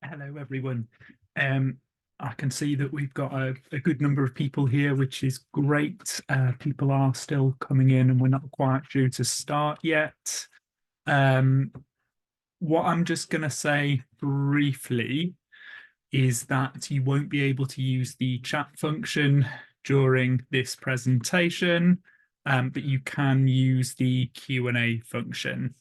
Hello, everyone. Um, I can see that we've got a good number of people here, which is great. People are still coming in, and we're not quite due to start yet. Um, what I'm just going to say briefly is that you won't be able to use the chat function during this presentation, but you can use the Q&A function.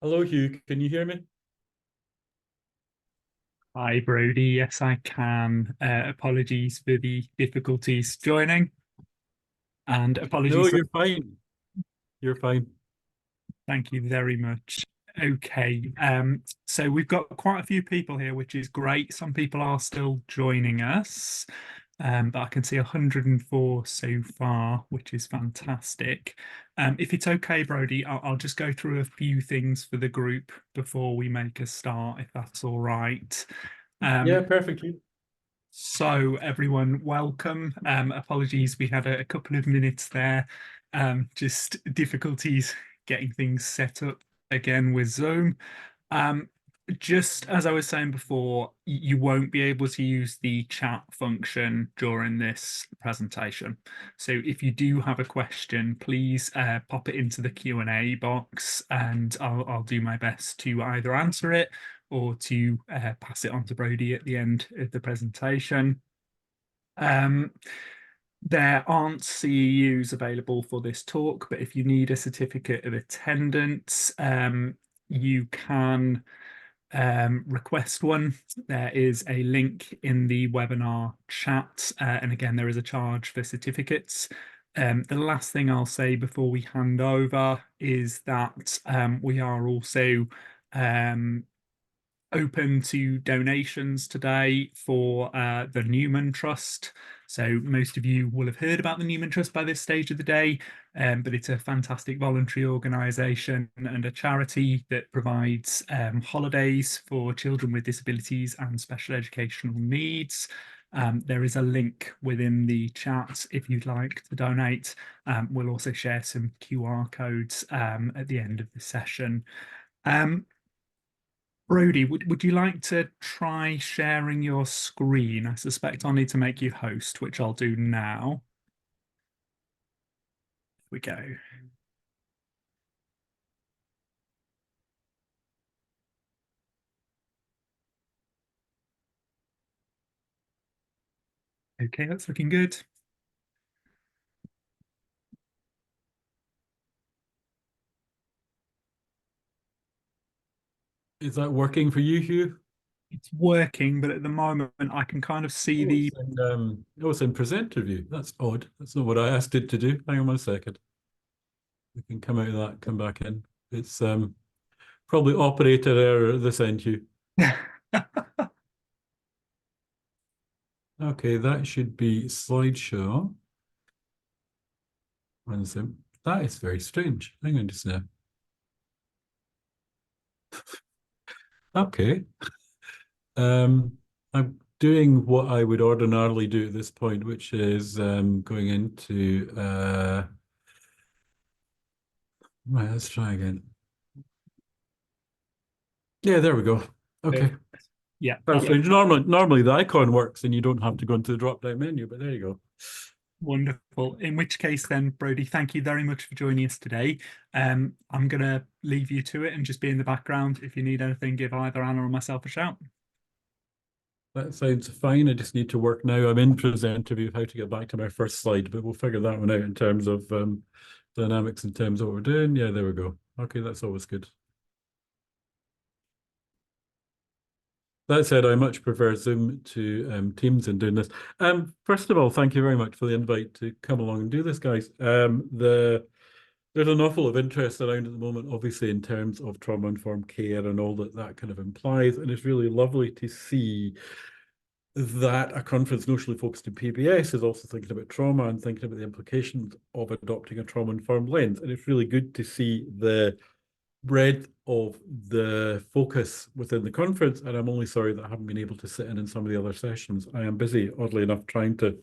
Hello, Hugh. Can you hear me? Hi, Brodie. Yes, I can. Apologies for the difficulties joining, and No, apologies. you're fine. You're fine. Thank you very much. Okay, so we've got quite a few people here, which is great. Some people are still joining us, but I can see 104 so far, which is fantastic. If it's okay, Brodie, I'll just go through a few things for the group before we make a start, if that's all right. Yeah, Um, perfectly. So everyone, welcome. Apologies, we had a couple of minutes there. Just difficulties getting things set up again with Zoom. Um, just as I was saying before, you won't be able to use the chat function during this presentation. So if you do have a question, please pop it into the Q&A box, and I'll do my best to either answer it or to pass it on to Brodie at the end of the presentation. Um, there aren't CEUs available for this talk, but if you need a certificate of attendance, you can request one. There is a link in the webinar chat, and again, there is a charge for certificates. The last thing I'll say before we hand over is that we are also um, open to donations today for the Newman Trust. So most of you will have heard about the Newman Trust by this stage of the day, but it's a fantastic voluntary organisation and a charity that provides holidays for children with disabilities and special educational needs. There is a link within the chat if you'd like to donate. We'll also share some QR codes at the end of the session. Um, Brodie, would you like to try sharing your screen? I suspect I'll need to make you host, which I'll do now. Here we go. Okay, that's looking good. Is that working for you, Hugh? It's working, but at the moment I can kind of see Oh, the. it's in presenter view. That's odd. That's not what I asked it to do. Hang on one second. We can come out of that, come back in. It's probably operator error at this end, Hugh. Okay, that should be slideshow. One second. That is very strange. Hang on just now. Okay. I'm doing what I would ordinarily do at this point, which is going into right, let's try again. Yeah, there we go. Okay. Yeah, That's strange. Normally the icon works and you don't have to go into the drop-down menu, but there you go. wonderful. In which case, then, Brodie, thank you very much for joining us today. I'm going to leave you to it and just be in the background. If you need anything, give either Anna or myself a shout. That sounds fine. I just need to work now. I'm in presenter view of how to get back to my first slide, but we'll figure that one out in terms of dynamics, in terms of what we're doing. Yeah, there we go. Okay, that's always good. That said, I much prefer Zoom to Teams in doing this. First of all, thank you very much for the invite to come along and do this, guys. There's an awful lot of interest around at the moment, obviously, in terms of trauma-informed care and all that kind of implies. And it's really lovely to see that a conference notionally focused in PBS is also thinking about trauma and thinking about the implications of adopting a trauma-informed lens. And it's really good to see the breadth of the focus within the conference. And I'm only sorry that I haven't been able to sit in some of the other sessions. I am busy, oddly enough, trying to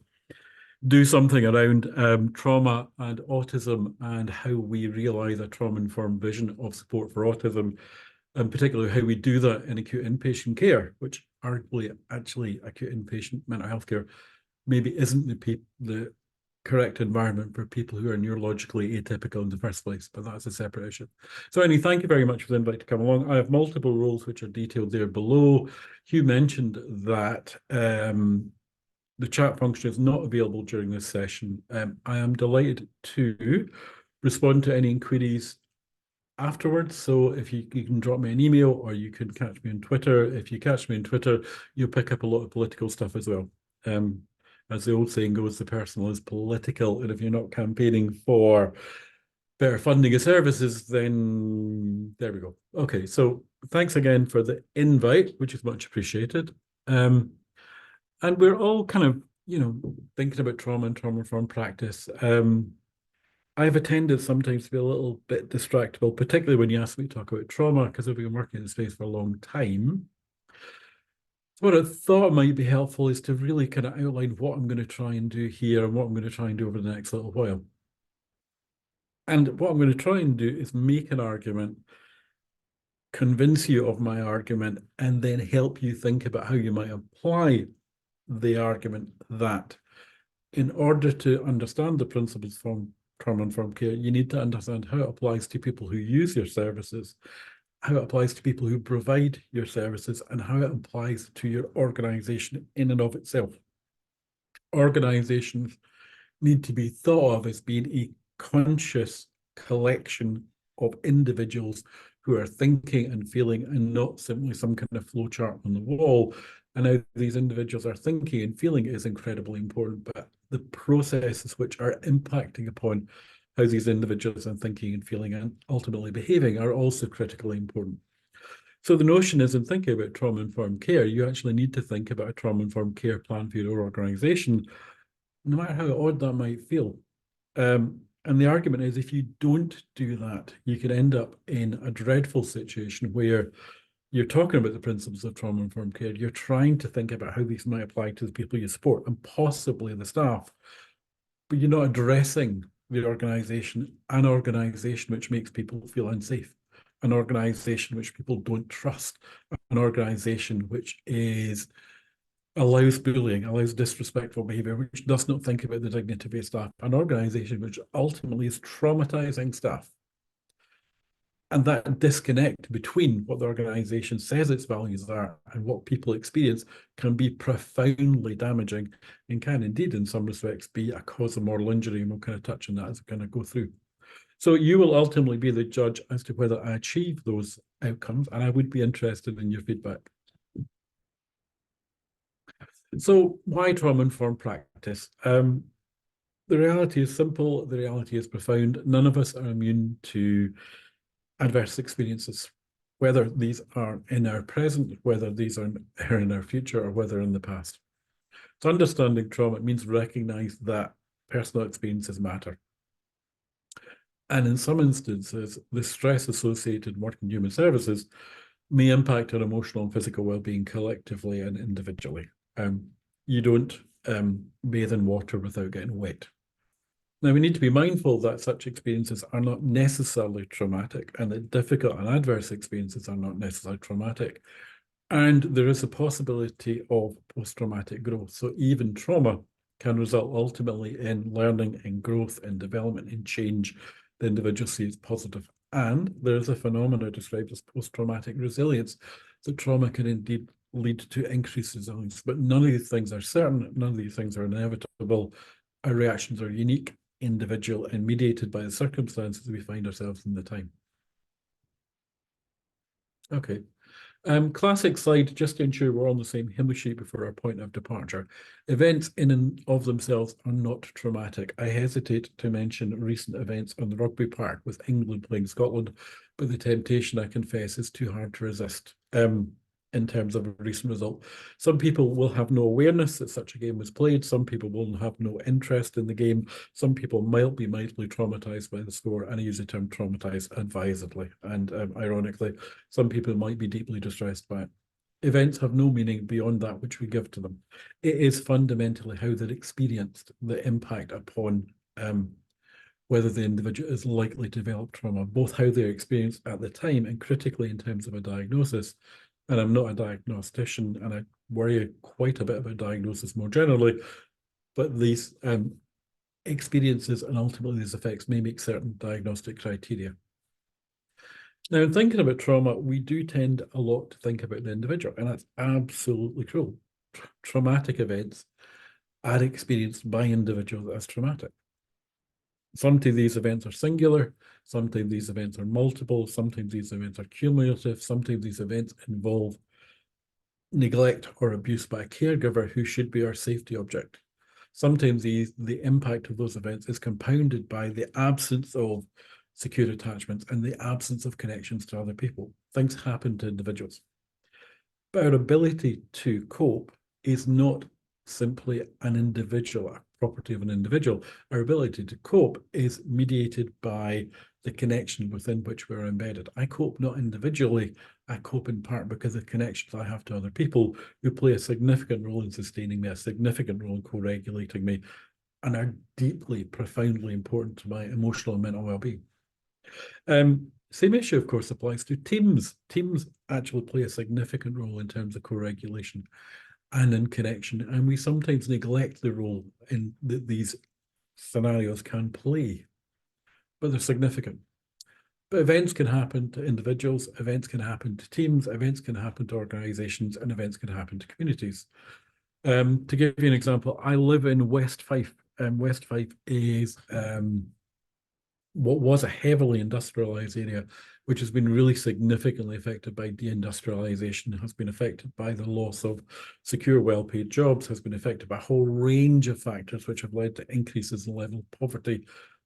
do something around trauma and autism and how we realize a trauma-informed vision of support for autism, and particularly how we do that in acute inpatient care, which arguably actually acute inpatient mental health care maybe isn't the correct environment for people who are neurologically atypical in the first place, but that's a separate issue. So anyway, thank you very much for the invite to come along. I have multiple roles which are detailed there below. Hugh mentioned that the chat function is not available during this session. I am delighted to respond to any inquiries afterwards. So if you can drop me an email or you can catch me on Twitter. If you catch me on Twitter, you'll pick up a lot of political stuff as well. As the old saying goes, the personal is political. And if you're not campaigning for better funding of services, then there we go. Okay, so thanks again for the invite, which is much appreciated. And we're all kind of, thinking about trauma and trauma-informed practice. I've attended sometimes to be a little bit distractible, particularly when you ask me to talk about trauma, because I've been working in the space for a long time. What I thought might be helpful is to really kind of outline what I'm going to try and do here and what I'm going to try and do over the next little while. And what I'm going to try and do is make an argument, convince you of my argument, and then help you think about how you might apply the argument that in order to understand the principles from trauma-informed care, you need to understand how it applies to people who use your services, how it applies to people who provide your services, and how it applies to your organization in and of itself. Organizations need to be thought of as being a conscious collection of individuals who are thinking and feeling, and not simply some kind of flowchart on the wall. And how these individuals are thinking and feeling is incredibly important, but the processes which are impacting upon how these individuals are thinking and feeling and ultimately behaving are also critically important. So the notion is, in thinking about trauma-informed care, you actually need to think about a trauma-informed care plan for your organization, no matter how odd that might feel. And the argument is, if you don't do that, you could end up in a dreadful situation where you're talking about the principles of trauma-informed care, you're trying to think about how these might apply to the people you support and possibly the staff, but you're not addressing the organization, an organization which makes people feel unsafe, an organization which people don't trust, an organization which allows bullying, allows disrespectful behavior, which does not think about the dignity of its staff, an organization which ultimately is traumatizing staff. And that disconnect between what the organization says its values are and what people experience can be profoundly damaging and can indeed, in some respects, be a cause of moral injury. And we'll kind of touch on that as we kind of go through. So you will ultimately be the judge as to whether I achieve those outcomes, and I would be interested in your feedback. So why trauma-informed practice? The reality is simple. The reality is profound. None of us are immune to adverse experiences, whether these are in our present, whether these are in our future, or whether in the past. So understanding trauma means recognize that personal experiences matter. And in some instances, the stress associated working in human services may impact our emotional and physical well-being collectively and individually. You don't bathe in water without getting wet. Now, we need to be mindful that such experiences are not necessarily traumatic, and that difficult and adverse experiences are not necessarily traumatic. And there is a possibility of post-traumatic growth. So even trauma can result ultimately in learning, in growth, in development, in change. The individual sees positive. And there is a phenomenon described as post-traumatic resilience, that trauma can indeed lead to increased resilience. But none of these things are certain, none of these things are inevitable. Our reactions are unique, individual, and mediated by the circumstances we find ourselves in the time. Okay. Classic slide, just to ensure we're on the same hymn sheet before our point of departure. Events in and of themselves are not traumatic. I hesitate to mention recent events on the rugby park with England playing Scotland, but the temptation, I confess, is too hard to resist. In terms of a recent result, some people will have no awareness that such a game was played. Some people will have no interest in the game. Some people might be mildly traumatized by the score, and I use the term traumatized advisedly. And ironically, some people might be deeply distressed by it. Events have no meaning beyond that which we give to them. It is fundamentally how they're experienced, the impact upon whether the individual is likely to develop trauma, both how they're experienced at the time and critically in terms of a diagnosis. And I'm not a diagnostician, and I worry quite a bit about diagnosis more generally, but these experiences and ultimately these effects may make certain diagnostic criteria. Now, in thinking about trauma, we do tend a lot to think about the individual, and that's absolutely true. Traumatic events are experienced by individuals as traumatic. Sometimes these events are singular, sometimes these events are multiple, sometimes these events are cumulative, sometimes these events involve neglect or abuse by a caregiver who should be our safety object. Sometimes the impact of those events is compounded by the absence of secure attachments and the absence of connections to other people. Things happen to individuals. But our ability to cope is not simply an individual, a property of an individual. Our ability to cope is mediated by the connection within which we're embedded. I cope not individually, I cope in part because of connections I have to other people who play a significant role in sustaining me, a significant role in co-regulating me, and are deeply, profoundly important to my emotional and mental well-being. Same issue, of course, applies to teams. Teams actually play a significant role in terms of co-regulation and in connection, and we sometimes neglect the role in that these scenarios can play, but they're significant. But events can happen to individuals, events can happen to teams, events can happen to organizations, and events can happen to communities. To give you an example, I live in West Fife. West Fife is what was a heavily industrialized area, which has been really significantly affected by deindustrialization, has been affected by the loss of secure, well-paid jobs, has been affected by a whole range of factors which have led to increases in the level of poverty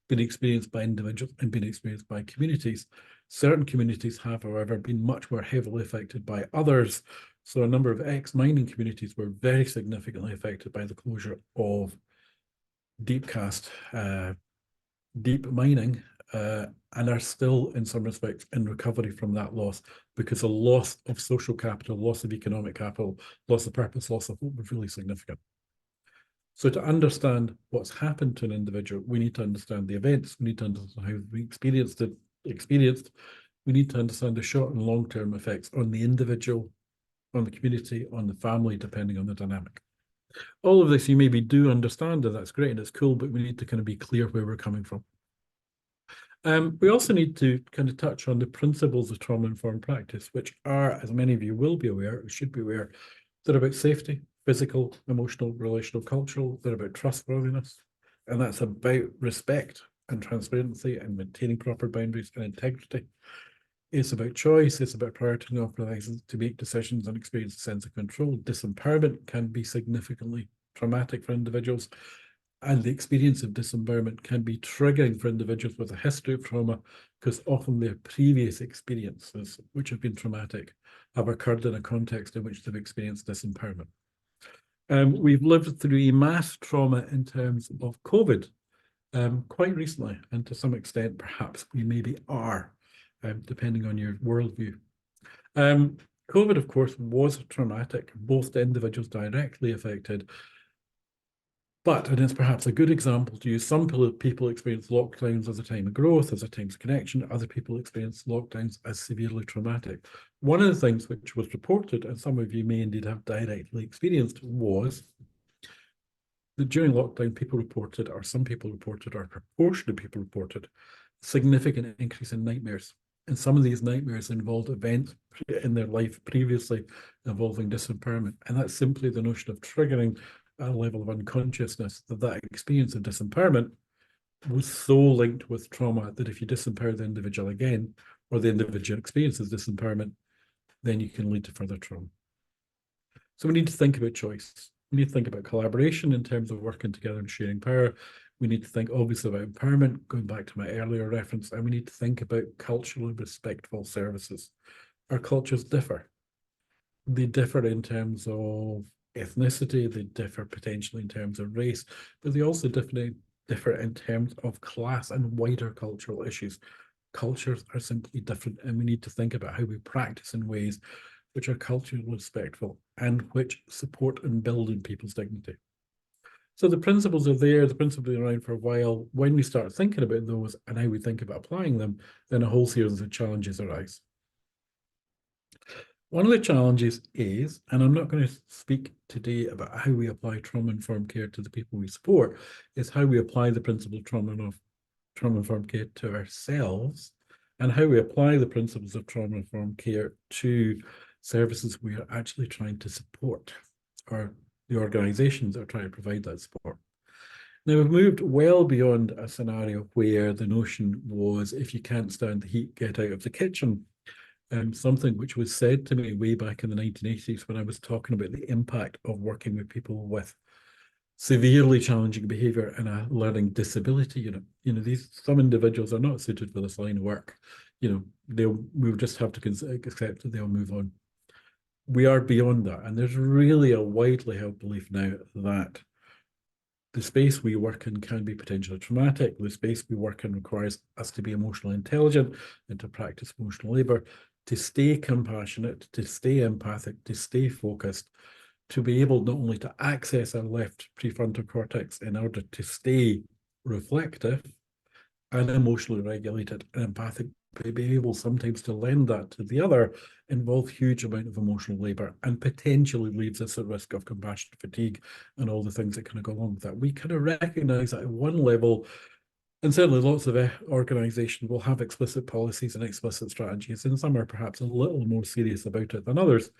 being experienced by individuals and being experienced by communities. Certain communities have, however, been much more heavily affected by others. So a number of ex-mining communities were very significantly affected by the closure of deep cast deep mining and are still, in some respects, in recovery from that loss because a loss of social capital, loss of economic capital, loss of purpose, loss of hope was really significant. So to understand what's happened to an individual, we need to understand the events, we need to understand how we experienced it, we need to understand the short and long-term effects on the individual, on the community, on the family, depending on the dynamic. All of this you maybe do understand, and that's great and it's cool, but we need to kind of be clear where we're coming from. We also need to kind of touch on the principles of trauma-informed practice, which are, as many of you will be aware, or should be aware, they're about safety, physical, emotional, relational, cultural. They're about trustworthiness, and that's about respect and transparency and maintaining proper boundaries and integrity. It's about choice. It's about prioritizing to make decisions and experience a sense of control. Disempowerment can be significantly traumatic for individuals, and the experience of disempowerment can be triggering for individuals with a history of trauma, because often their previous experiences, which have been traumatic, have occurred in a context in which they've experienced disempowerment. We've lived through a mass trauma in terms of COVID quite recently, and to some extent, perhaps we maybe are, depending on your worldview. COVID, of course, was traumatic, both to individuals directly affected, but, and it's perhaps a good example to use, some people experience lockdowns as a time of growth, as a time of connection. Other people experience lockdowns as severely traumatic. One of the things which was reported, and some of you may indeed have directly experienced, was that during lockdown, people reported, or some people reported, or a proportion of people reported, significant increase in nightmares. And some of these nightmares involved events in their life previously involving disempowerment. And that's simply the notion of triggering a level of unconsciousness that that experience of disempowerment was so linked with trauma that if you disempower the individual again, or the individual experiences disempowerment, then you can lead to further trauma. So we need to think about choice. We need to think about collaboration in terms of working together and sharing power. We need to think obviously about empowerment, going back to my earlier reference, and we need to think about culturally respectful services. Our cultures differ. They differ in terms of ethnicity, they differ potentially in terms of race, but they also differ in terms of class and wider cultural issues. Cultures are simply different, and we need to think about how we practice in ways which are culturally respectful and which support and build in people's dignity. So the principles are there, the principles are around for a while. When we start thinking about those and how we think about applying them, then a whole series of challenges arise. One of the challenges is, and I'm not going to speak today about how we apply trauma-informed care to the people we support, is how we apply the principle of trauma-informed care to ourselves, and how we apply the principles of trauma-informed care to services we are actually trying to support, or the organizations that are trying to provide that support. Now, we've moved well beyond a scenario where the notion was, if you can't stand the heat, get out of the kitchen. Something which was said to me way back in the 1980s when I was talking about the impact of working with people with severely challenging behavior and a learning disability. These some individuals are not suited for this line of work. We'll just have to accept that they'll move on. We are beyond that, and there's really a widely held belief now that the space we work in can be potentially traumatic. The space we work in requires us to be emotionally intelligent and to practice emotional labor, to stay compassionate, to stay empathic, to stay focused, to be able not only to access our left prefrontal cortex in order to stay reflective and emotionally regulated and empathic, but be able sometimes to lend that to the other, involve huge amount of emotional labor and potentially leaves us at risk of compassion fatigue and all the things that kind of go along with that. We kind of recognize that at one level, and certainly lots of organizations will have explicit policies and explicit strategies, and some are perhaps a little more serious about it than others.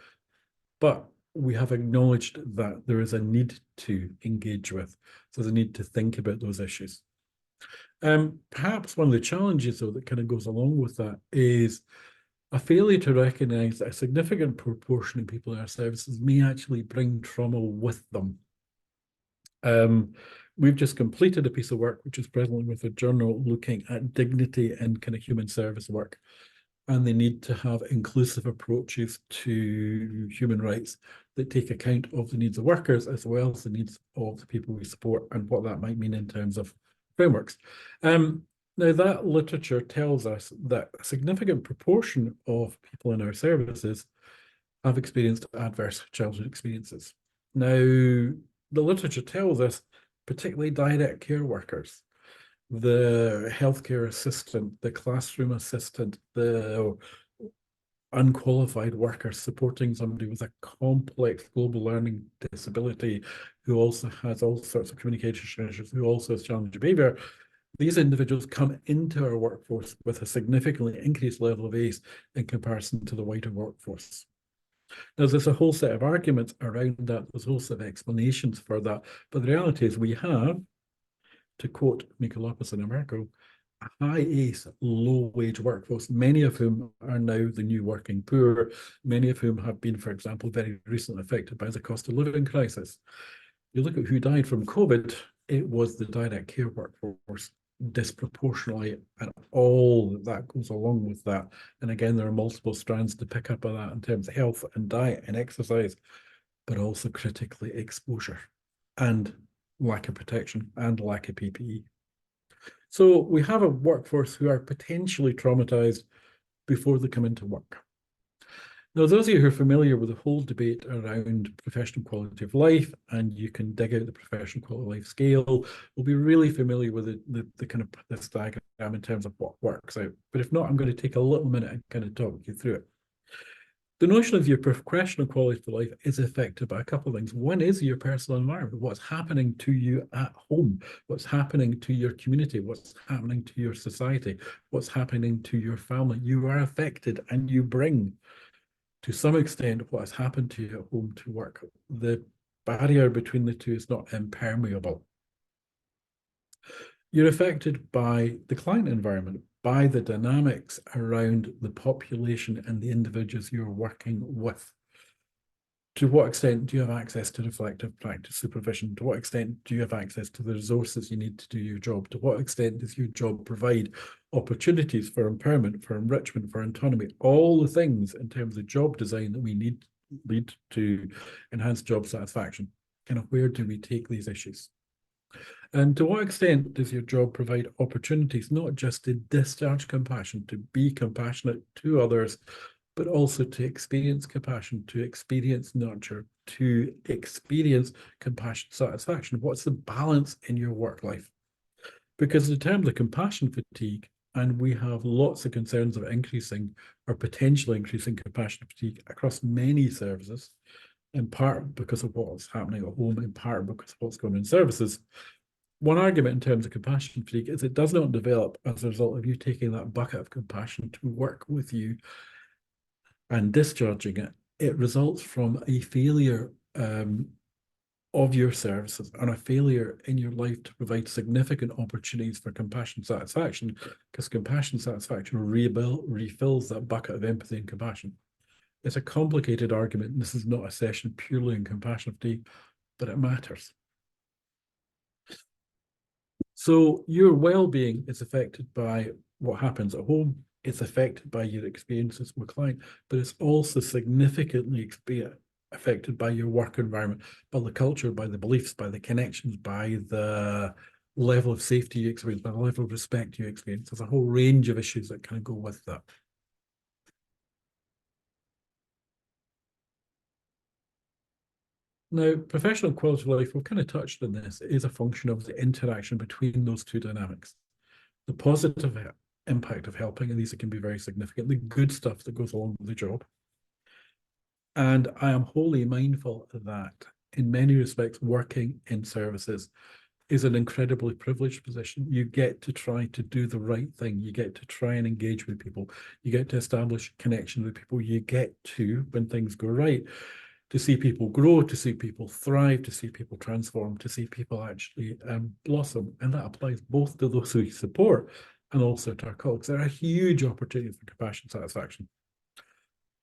But we have acknowledged that there is a need to engage with. So there's a need to think about those issues. Perhaps one of the challenges, though, that kind of goes along with that is a failure to recognize that a significant proportion of people in our services may actually bring trauma with them. We've just completed a piece of work, which is presently with a journal looking at dignity and kind of human service work, and they need to have inclusive approaches to human rights that take account of the needs of workers as well as the needs of the people we support and what that might mean in terms of frameworks. Now, that literature tells us that a significant proportion of people in our services have experienced adverse childhood experiences. Now, the literature tells us, particularly direct care workers, the healthcare assistant, the classroom assistant, the unqualified worker supporting somebody with a complex global learning disability who also has all sorts of communication issues, who also has challenging behavior, these individuals come into our workforce with a significantly increased level of ACE in comparison to the wider workforce. Now, there's a whole set of arguments around that, there's a whole set of explanations for that, but the reality is we have, to quote Mika Lopez in America, high ACE, low wage workforce, many of whom are now the new working poor, many of whom have been, for example, very recently affected by the cost of living crisis. You look at who died from COVID, it was the direct care workforce disproportionately, and all that goes along with that. And again, there are multiple strands to pick up on that in terms of health and diet and exercise, but also critically exposure and lack of protection and lack of PPE. So we have a workforce who are potentially traumatized before they come into work. Now, those of you who are familiar with the whole debate around professional quality of life, and you can dig out the professional quality of life scale, will be really familiar with the kind of this diagram in terms of what works out. But if not, I'm going to take a little minute and kind of talk you through it. The notion of your professional quality of life is affected by a couple of things. One is your personal environment, what's happening to you at home, what's happening to your community, what's happening to your society, what's happening to your family. You are affected and you bring, to some extent, what has happened to you at home to work. The barrier between the two is not impermeable. You're affected by the client environment, by the dynamics around the population and the individuals you're working with. To what extent do you have access to reflective practice supervision? To what extent do you have access to the resources you need to do your job? To what extent does your job provide opportunities for empowerment, for enrichment, for autonomy? All the things in terms of job design that we need lead to enhance job satisfaction. Kind of where do we take these issues? And to what extent does your job provide opportunities, not just to discharge compassion, to be compassionate to others, but also to experience compassion, to experience nurture, to experience compassion satisfaction? What's the balance in your work life? Because in terms of compassion fatigue, and we have lots of concerns of increasing or potentially increasing compassion fatigue across many services, in part because of what's happening at home, in part because of what's going on in services. One argument in terms of compassion fatigue is it does not develop as a result of you taking that bucket of compassion to work with you and discharging it. It results from a failure of your services and a failure in your life to provide significant opportunities for compassion satisfaction, because compassion satisfaction refills that bucket of empathy and compassion. It's a complicated argument, and this is not a session purely on compassion fatigue, but it matters. So your well-being is affected by what happens at home. It's affected by your experiences with client, but it's also significantly affected by your work environment, by the culture, by the beliefs, by the connections, by the level of safety you experience, by the level of respect you experience. There's a whole range of issues that kind of go with that. Now, professional quality of life, we've kind of touched on this, is a function of the interaction between those two dynamics. The positive impact of helping, and these can be very significant, the good stuff that goes along with the job. And I am wholly mindful that in many respects, working in services is an incredibly privileged position. You get to try to do the right thing. You get to try and engage with people. You get to establish connection with people. You get to, when things go right, to see people grow, to see people thrive, to see people transform, to see people actually blossom. And that applies both to those who support and also to our colleagues. There are huge opportunities for compassion satisfaction.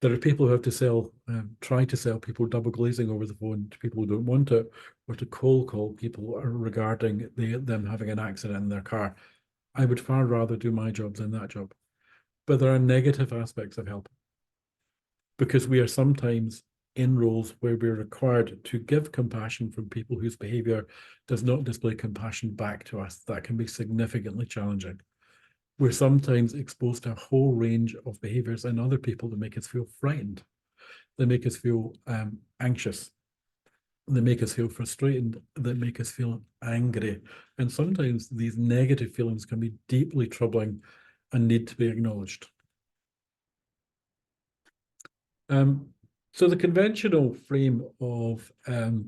There are people who have to try to sell people double glazing over the phone to people who don't want it, or to cold call people regarding them having an accident in their car. I would far rather do my job than that job. But there are negative aspects of help, because we are sometimes in roles where we're required to give compassion from people whose behavior does not display compassion back to us. That can be significantly challenging. We're sometimes exposed to a whole range of behaviors in other people that make us feel frightened. They make us feel anxious. They make us feel frustrated. They make us feel angry. And sometimes these negative feelings can be deeply troubling and need to be acknowledged. So the conventional frame of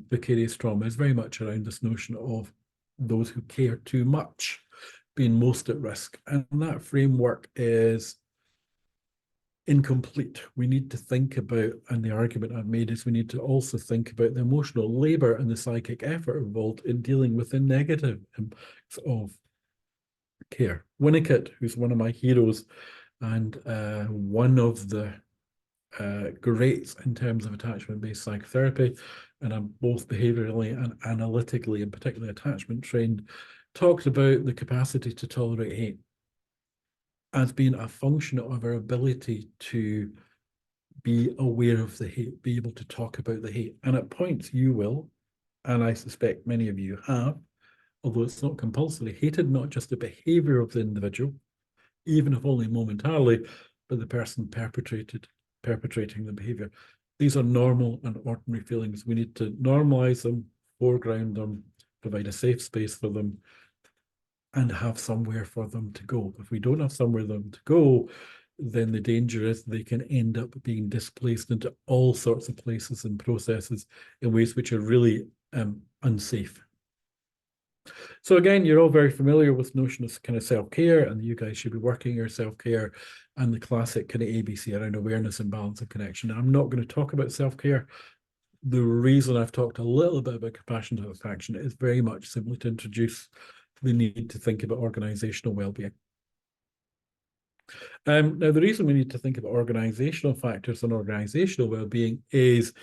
vicarious trauma is very much around this notion of those who care too much being most at risk. And that framework is incomplete. We need to think about, and the argument I've made is we need to also think about the emotional labor and the psychic effort involved in dealing with the negative impacts of care. Winnicott, who's one of my heroes and one of the greats in terms of attachment-based psychotherapy, and I'm both behaviorally and analytically, and particularly attachment trained, talked about the capacity to tolerate hate as being a function of our ability to be aware of the hate, be able to talk about the hate. And at points you will, and I suspect many of you have, although it's not compulsory, hated not just the behavior of the individual, even if only momentarily, but the person perpetrating the behavior. These are normal and ordinary feelings. We need to normalize them, foreground them, provide a safe space for them, and have somewhere for them to go. If we don't have somewhere for them to go, then the danger is they can end up being displaced into all sorts of places and processes in ways which are really unsafe. So again, you're all very familiar with the notion of kind of self-care, and you guys should be working your self-care and the classic kind of ABC around awareness and balance and connection. Now, I'm not going to talk about self-care. The reason I've talked a little bit about compassion to action is very much simply to introduce the need to think about organizational well-being. Now, the reason we need to think about organizational factors and organizational well-being is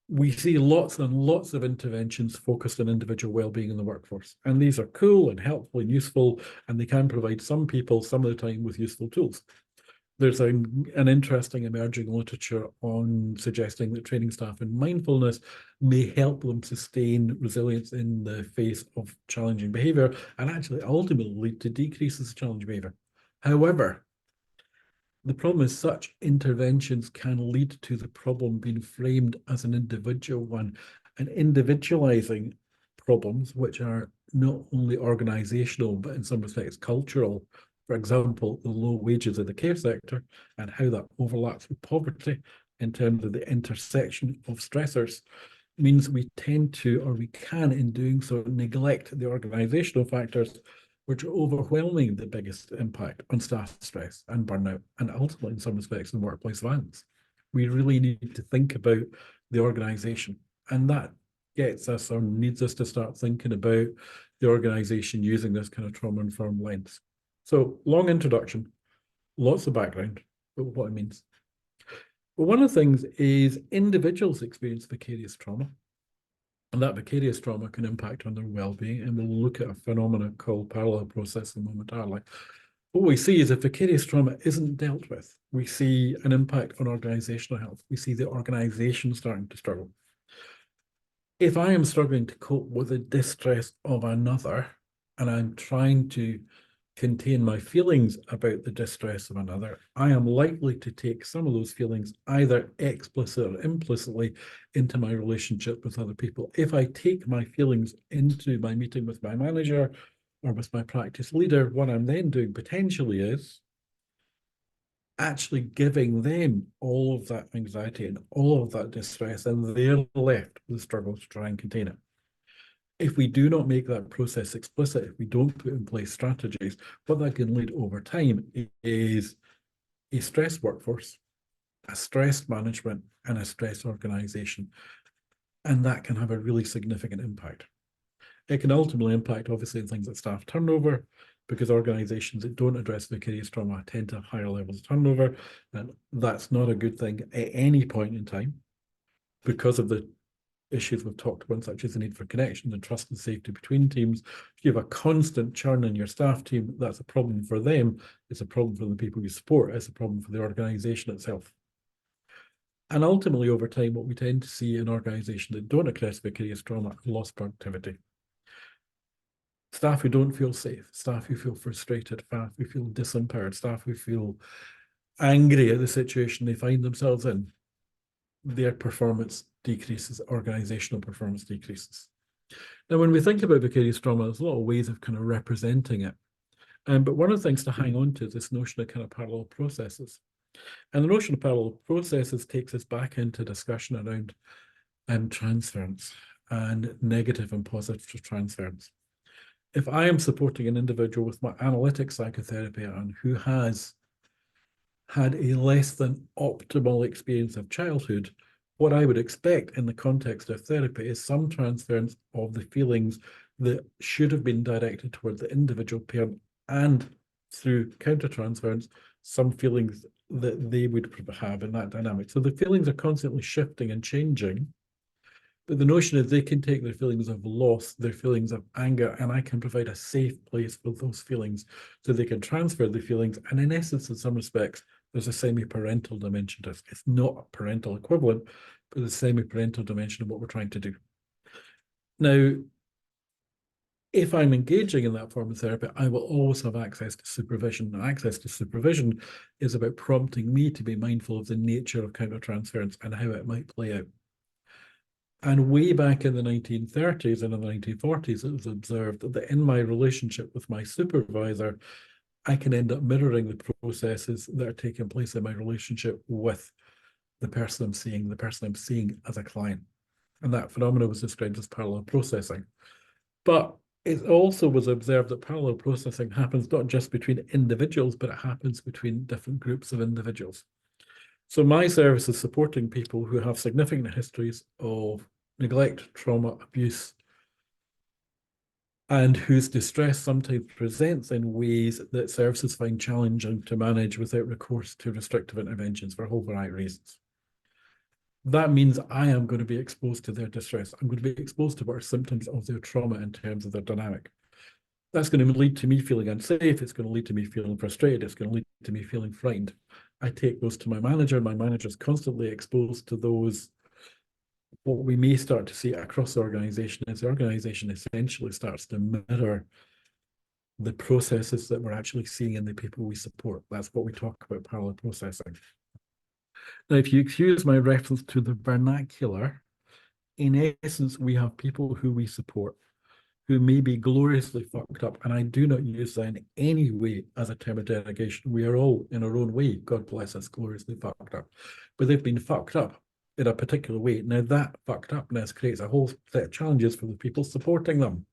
we see lots and lots of interventions focused on individual well-being in the workforce. And these are cool and helpful and useful, and they can provide some people some of the time with useful tools. There's an interesting emerging literature on suggesting that training staff in mindfulness may help them sustain resilience in the face of challenging behavior and actually ultimately lead to decreases of challenging behavior. However, the problem is such interventions can lead to the problem being framed as an individual one, and individualizing problems, which are not only organizational, but in some respects cultural. For example, the low wages of the care sector and how that overlaps with poverty in terms of the intersection of stressors means we tend to, or we can in doing so, neglect the organizational factors which are overwhelming the biggest impact on staff stress and burnout, and ultimately, in some respects, in workplace violence. We really need to think about the organization, and that gets us or needs us to start thinking about the organization using this kind of trauma-informed lens. So, long introduction, lots of background, but what it means. Well, one of the things is individuals experience vicarious trauma. And that vicarious trauma can impact on their well-being, and we'll look at a phenomenon called parallel processing momentarily. What we see is if vicarious trauma isn't dealt with, we see an impact on organizational health. We see the organization starting to struggle. If I am struggling to cope with the distress of another, and I'm trying to contain my feelings about the distress of another, I am likely to take some of those feelings either explicitly or implicitly into my relationship with other people. If I take my feelings into my meeting with my manager or with my practice leader, what I'm then doing potentially is actually giving them all of that anxiety and all of that distress, and they're left with the struggle to try and contain it. If we do not make that process explicit, if we don't put in place strategies, what that can lead over time is a stressed workforce, a stressed management, and a stressed organization. And that can have a really significant impact. It can ultimately impact, obviously, things like staff turnover, because organizations that don't address vicarious trauma tend to have higher levels of turnover. And that's not a good thing at any point in time because of the issues we've talked about, such as the need for connection and trust and safety between teams. If you have a constant churn in your staff team, that's a problem for them. It's a problem for the people you support. It's a problem for the organization itself. And ultimately, over time, what we tend to see in organizations that don't address vicarious trauma is lost productivity. Staff who don't feel safe, staff who feel frustrated, staff who feel disempowered, staff who feel angry at the situation they find themselves in, their performance decreases, organizational performance decreases. Now, when we think about vicarious trauma, there's a lot of ways of kind of representing it. But one of the things to hang on to is this notion of kind of parallel processes. And the notion of parallel processes takes us back into discussion around transference and negative and positive transference. If I am supporting an individual with my analytic psychotherapy and who has had a less than optimal experience of childhood, what I would expect in the context of therapy is some transference of the feelings that should have been directed toward the individual parent and through countertransference, some feelings that they would have in that dynamic. So the feelings are constantly shifting and changing. But the notion is they can take their feelings of loss, their feelings of anger, and I can provide a safe place for those feelings so they can transfer the feelings. And in essence, in some respects, there's a semi-parental dimension to it. It's not a parental equivalent, but a semi-parental dimension of what we're trying to do. Now, if I'm engaging in that form of therapy, I will always have access to supervision. And access to supervision is about prompting me to be mindful of the nature of countertransference and how it might play out. And way back in the 1930s and in the 1940s, it was observed that in my relationship with my supervisor, I can end up mirroring the processes that are taking place in my relationship with the person I'm seeing as a client. And that phenomenon was described as parallel processing. But it also was observed that parallel processing happens not just between individuals, but it happens between different groups of individuals. So my service is supporting people who have significant histories of neglect, trauma, abuse, and whose distress sometimes presents in ways that services find challenging to manage without recourse to restrictive interventions for a whole variety of reasons. That means I am going to be exposed to their distress. I'm going to be exposed to what are symptoms of their trauma in terms of their dynamic. That's going to lead to me feeling unsafe. It's going to lead to me feeling frustrated. It's going to lead to me feeling frightened. I take those to my manager. My manager is constantly exposed to those. What we may start to see across the organization is the organization essentially starts to mirror the processes that we're actually seeing in the people we support. That's what we talk about parallel processing. Now, if you excuse my reference to the vernacular, in essence, we have people who we support who may be gloriously fucked up. And I do not use that in any way as a term of derogation. We are all, in our own way, God bless us, gloriously fucked up. But they've been fucked up in a particular way. Now, that fucked upness creates a whole set of challenges for the people supporting them.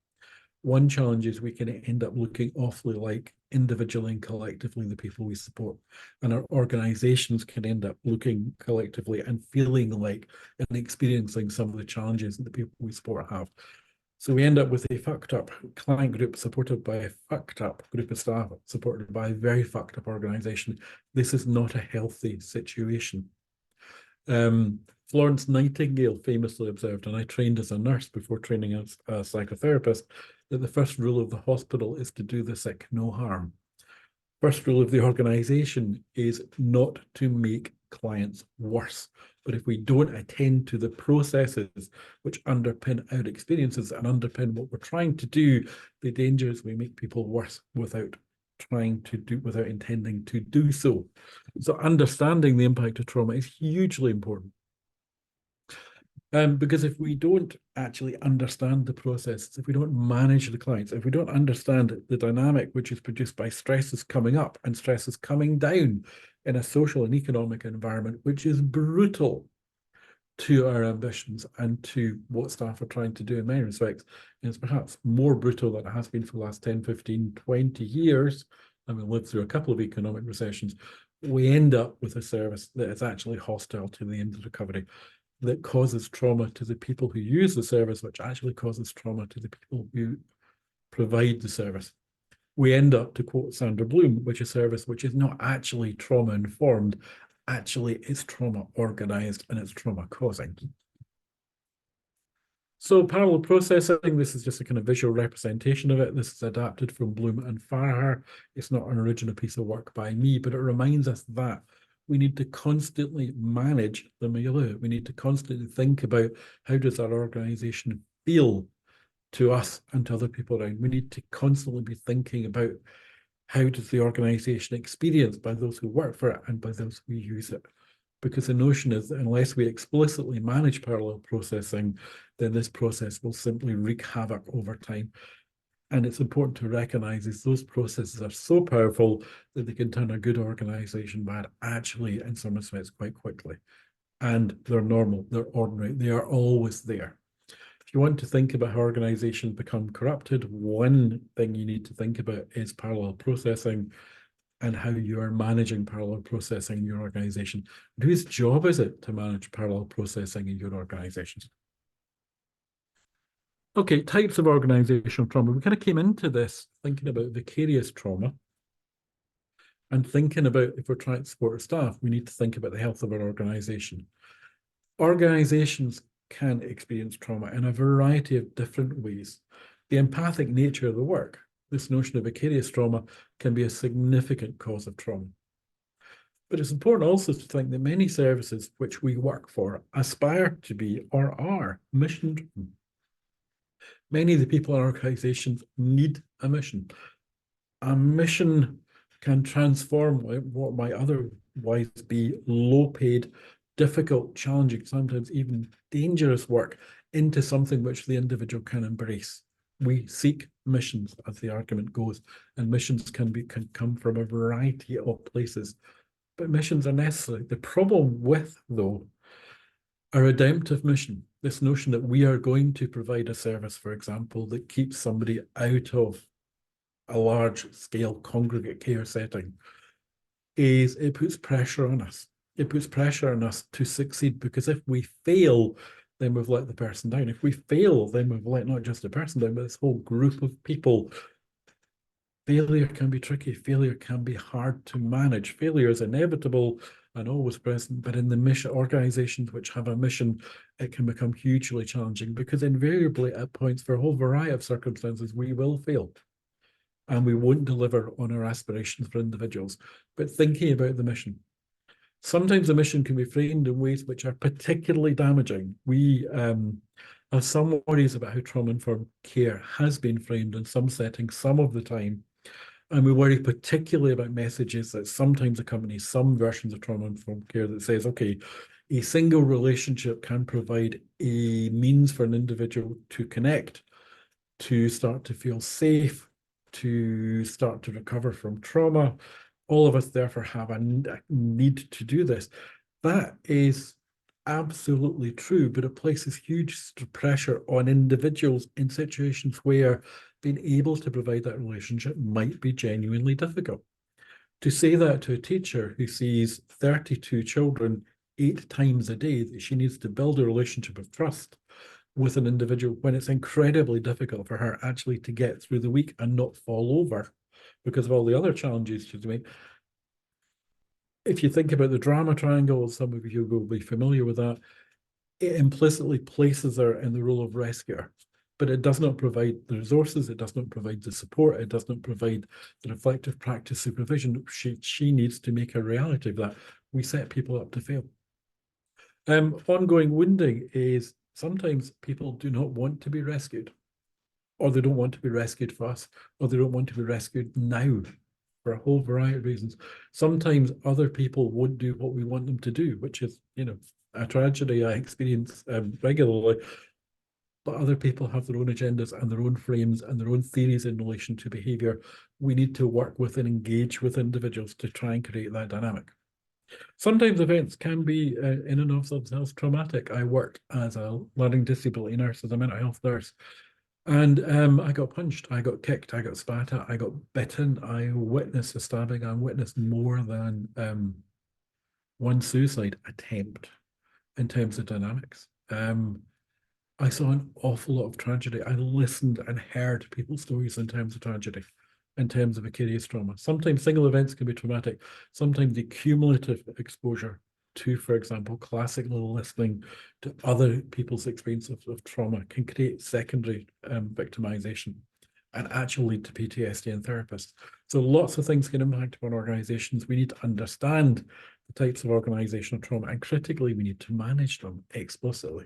One challenge is we can end up looking awfully like individually and collectively the people we support. And our organizations can end up looking collectively and feeling like and experiencing some of the challenges that the people we support have. So we end up with a fucked up client group supported by a fucked up group of staff supported by a very fucked up organization. This is not a healthy situation. Florence Nightingale famously observed, and I trained as a nurse before training as a psychotherapist, that the first rule of the hospital is to do the sick no harm. First rule of the organization is not to make clients worse. But if we don't attend to the processes which underpin our experiences and underpin what we're trying to do, the danger is we make people worse without intending to do so. So understanding the impact of trauma is hugely important. Because if we don't actually understand the process, if we don't manage the clients, if we don't understand the dynamic which is produced by stresses coming up and stresses coming down in a social and economic environment, which is brutal to our ambitions and to what staff are trying to do in many respects, and it's perhaps more brutal than it has been for the last 10, 15, 20 years, and we've lived through a couple of economic recessions, we end up with a service that is actually hostile to the end of recovery, that causes trauma to the people who use the service, which actually causes trauma to the people who provide the service. We end up, to quote Sandra Bloom, which is a service which is not actually trauma informed, actually it's trauma organized and it's trauma causing. So parallel processing, this is just a kind of visual representation of it. This is adapted from Bloom and Farrar. It's not an original piece of work by me, but it reminds us that we need to constantly manage the milieu. We need to constantly think about how does our organization feel to us and to other people around. We need to constantly be thinking about how does the organization experience by those who work for it and by those who use it. Because the notion is that unless we explicitly manage parallel processing, then this process will simply wreak havoc over time. And it's important to recognize that those processes are so powerful that they can turn a good organization bad, actually, in some respects, quite quickly. And they're normal, they're ordinary, they are always there. If you want to think about how organizations become corrupted, one thing you need to think about is parallel processing and how you are managing parallel processing in your organization. And whose job is it to manage parallel processing in your organizations? Okay, types of organizational trauma. We kind of came into this thinking about vicarious trauma and thinking about if we're trying to support our staff, we need to think about the health of our organization. Organizations can experience trauma in a variety of different ways. The empathic nature of the work, this notion of vicarious trauma, can be a significant cause of trauma. But it's important also to think that many services which we work for aspire to be or are mission driven. Many of the people in organizations need a mission. A mission can transform what might otherwise be low paid, difficult, challenging, sometimes even dangerous work into something which the individual can embrace. We seek missions, as the argument goes, and missions can come from a variety of places. But missions are necessary. The problem with, though, a redemptive mission, this notion that we are going to provide a service, for example, that keeps somebody out of a large scale congregate care setting, is it puts pressure on us. It puts pressure on us to succeed, because if we fail, then we've let the person down. If we fail, then we've let not just the person down, but this whole group of people. Failure can be tricky. Failure can be hard to manage. Failure is inevitable and always present, but in the mission organizations which have a mission, it can become hugely challenging, because invariably at points, for a whole variety of circumstances, we will fail and we won't deliver on our aspirations for individuals. But thinking about the mission, sometimes the mission can be framed in ways which are particularly damaging. We have some worries about how trauma-informed care has been framed in some settings some of the time. And we worry particularly about messages that sometimes accompany some versions of trauma-informed care that says, okay, a single relationship can provide a means for an individual to connect, to start to feel safe, to start to recover from trauma. All of us therefore have a need to do this. That is absolutely true, but it places huge pressure on individuals in situations where being able to provide that relationship might be genuinely difficult. To say that to a teacher who sees 32 children 8 times a day, that she needs to build a relationship of trust with an individual when it's incredibly difficult for her actually to get through the week and not fall over because of all the other challenges she's made. If you think about the drama triangle, some of you will be familiar with that, it implicitly places her in the role of rescuer, but it does not provide the resources, it does not provide the support, it does not provide the reflective practice supervision she needs to make a reality of that. We set people up to fail. Ongoing wounding is sometimes people do not want to be rescued, or they don't want to be rescued for us, or they don't want to be rescued now for a whole variety of reasons. Sometimes other people won't do what we want them to do, which is, a tragedy I experience regularly. But other people have their own agendas and their own frames and their own theories in relation to behavior. We need to work with and engage with individuals to try and create that dynamic. Sometimes events can be in and of themselves traumatic. I worked as a learning disability nurse, as a mental health nurse, and I got punched, I got kicked, I got spat at, I got bitten, I witnessed a stabbing, I witnessed more than one suicide attempt in terms of dynamics. I saw an awful lot of tragedy. I listened and heard people's stories in terms of tragedy, in terms of vicarious trauma. Sometimes single events can be traumatic. Sometimes the cumulative exposure to, for example, classical listening to other people's experience of trauma can create secondary victimization and actually lead to PTSD in therapists. So lots of things can impact upon organizations. We need to understand the types of organizational trauma, and critically, we need to manage them explicitly.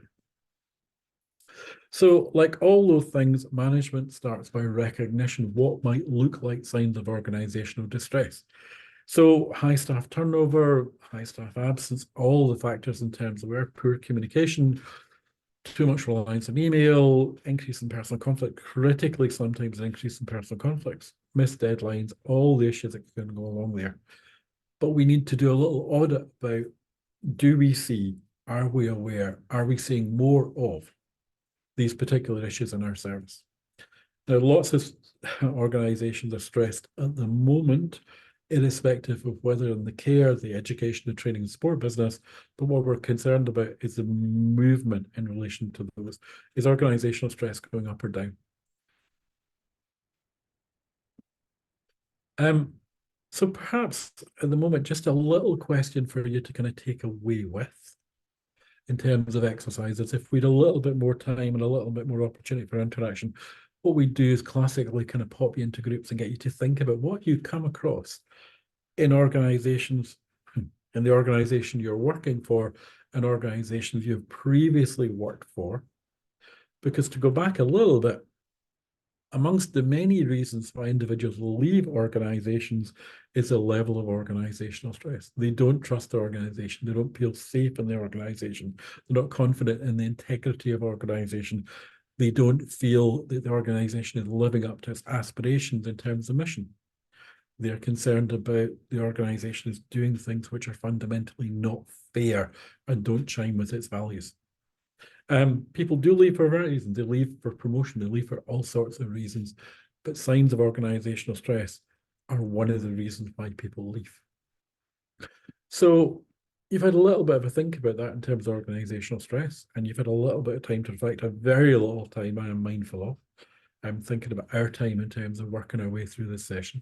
So, like all those things, management starts by recognition what might look like signs of organizational distress. So, high staff turnover, high staff absence, all the factors in terms of where poor communication, too much reliance on email, increase in personal conflict, critically sometimes an increase in personal conflicts, missed deadlines, all the issues that can go along there. But we need to do a little audit about, do we see, are we aware, are we seeing more of these particular issues in our service? Now, lots of organizations are stressed at the moment irrespective of whether in the care, the education, the training and support business. But what we're concerned about is the movement in relation to those. Is organizational stress going up or down? So perhaps at the moment, just a little question for you to kind of take away with in terms of exercises. If we had a little bit more time and a little bit more opportunity for interaction, what we do is classically kind of pop you into groups and get you to think about what you come across in organizations, in the organization you're working for, and organizations you've previously worked for. Because to go back a little bit, amongst the many reasons why individuals leave organizations is a level of organizational stress. They don't trust the organization. They don't feel safe in the organization. They're not confident in the integrity of organization. They don't feel that the organization is living up to its aspirations in terms of mission. They're concerned about the organization is doing things which are fundamentally not fair and don't chime with its values. People do leave for various reasons. They leave for promotion, they leave for all sorts of reasons, but signs of organizational stress are one of the reasons why people leave. So you've had a little bit of a think about that in terms of organizational stress, and you've had a little bit of time to reflect, a very little time I am mindful of. I'm thinking about our time in terms of working our way through this session.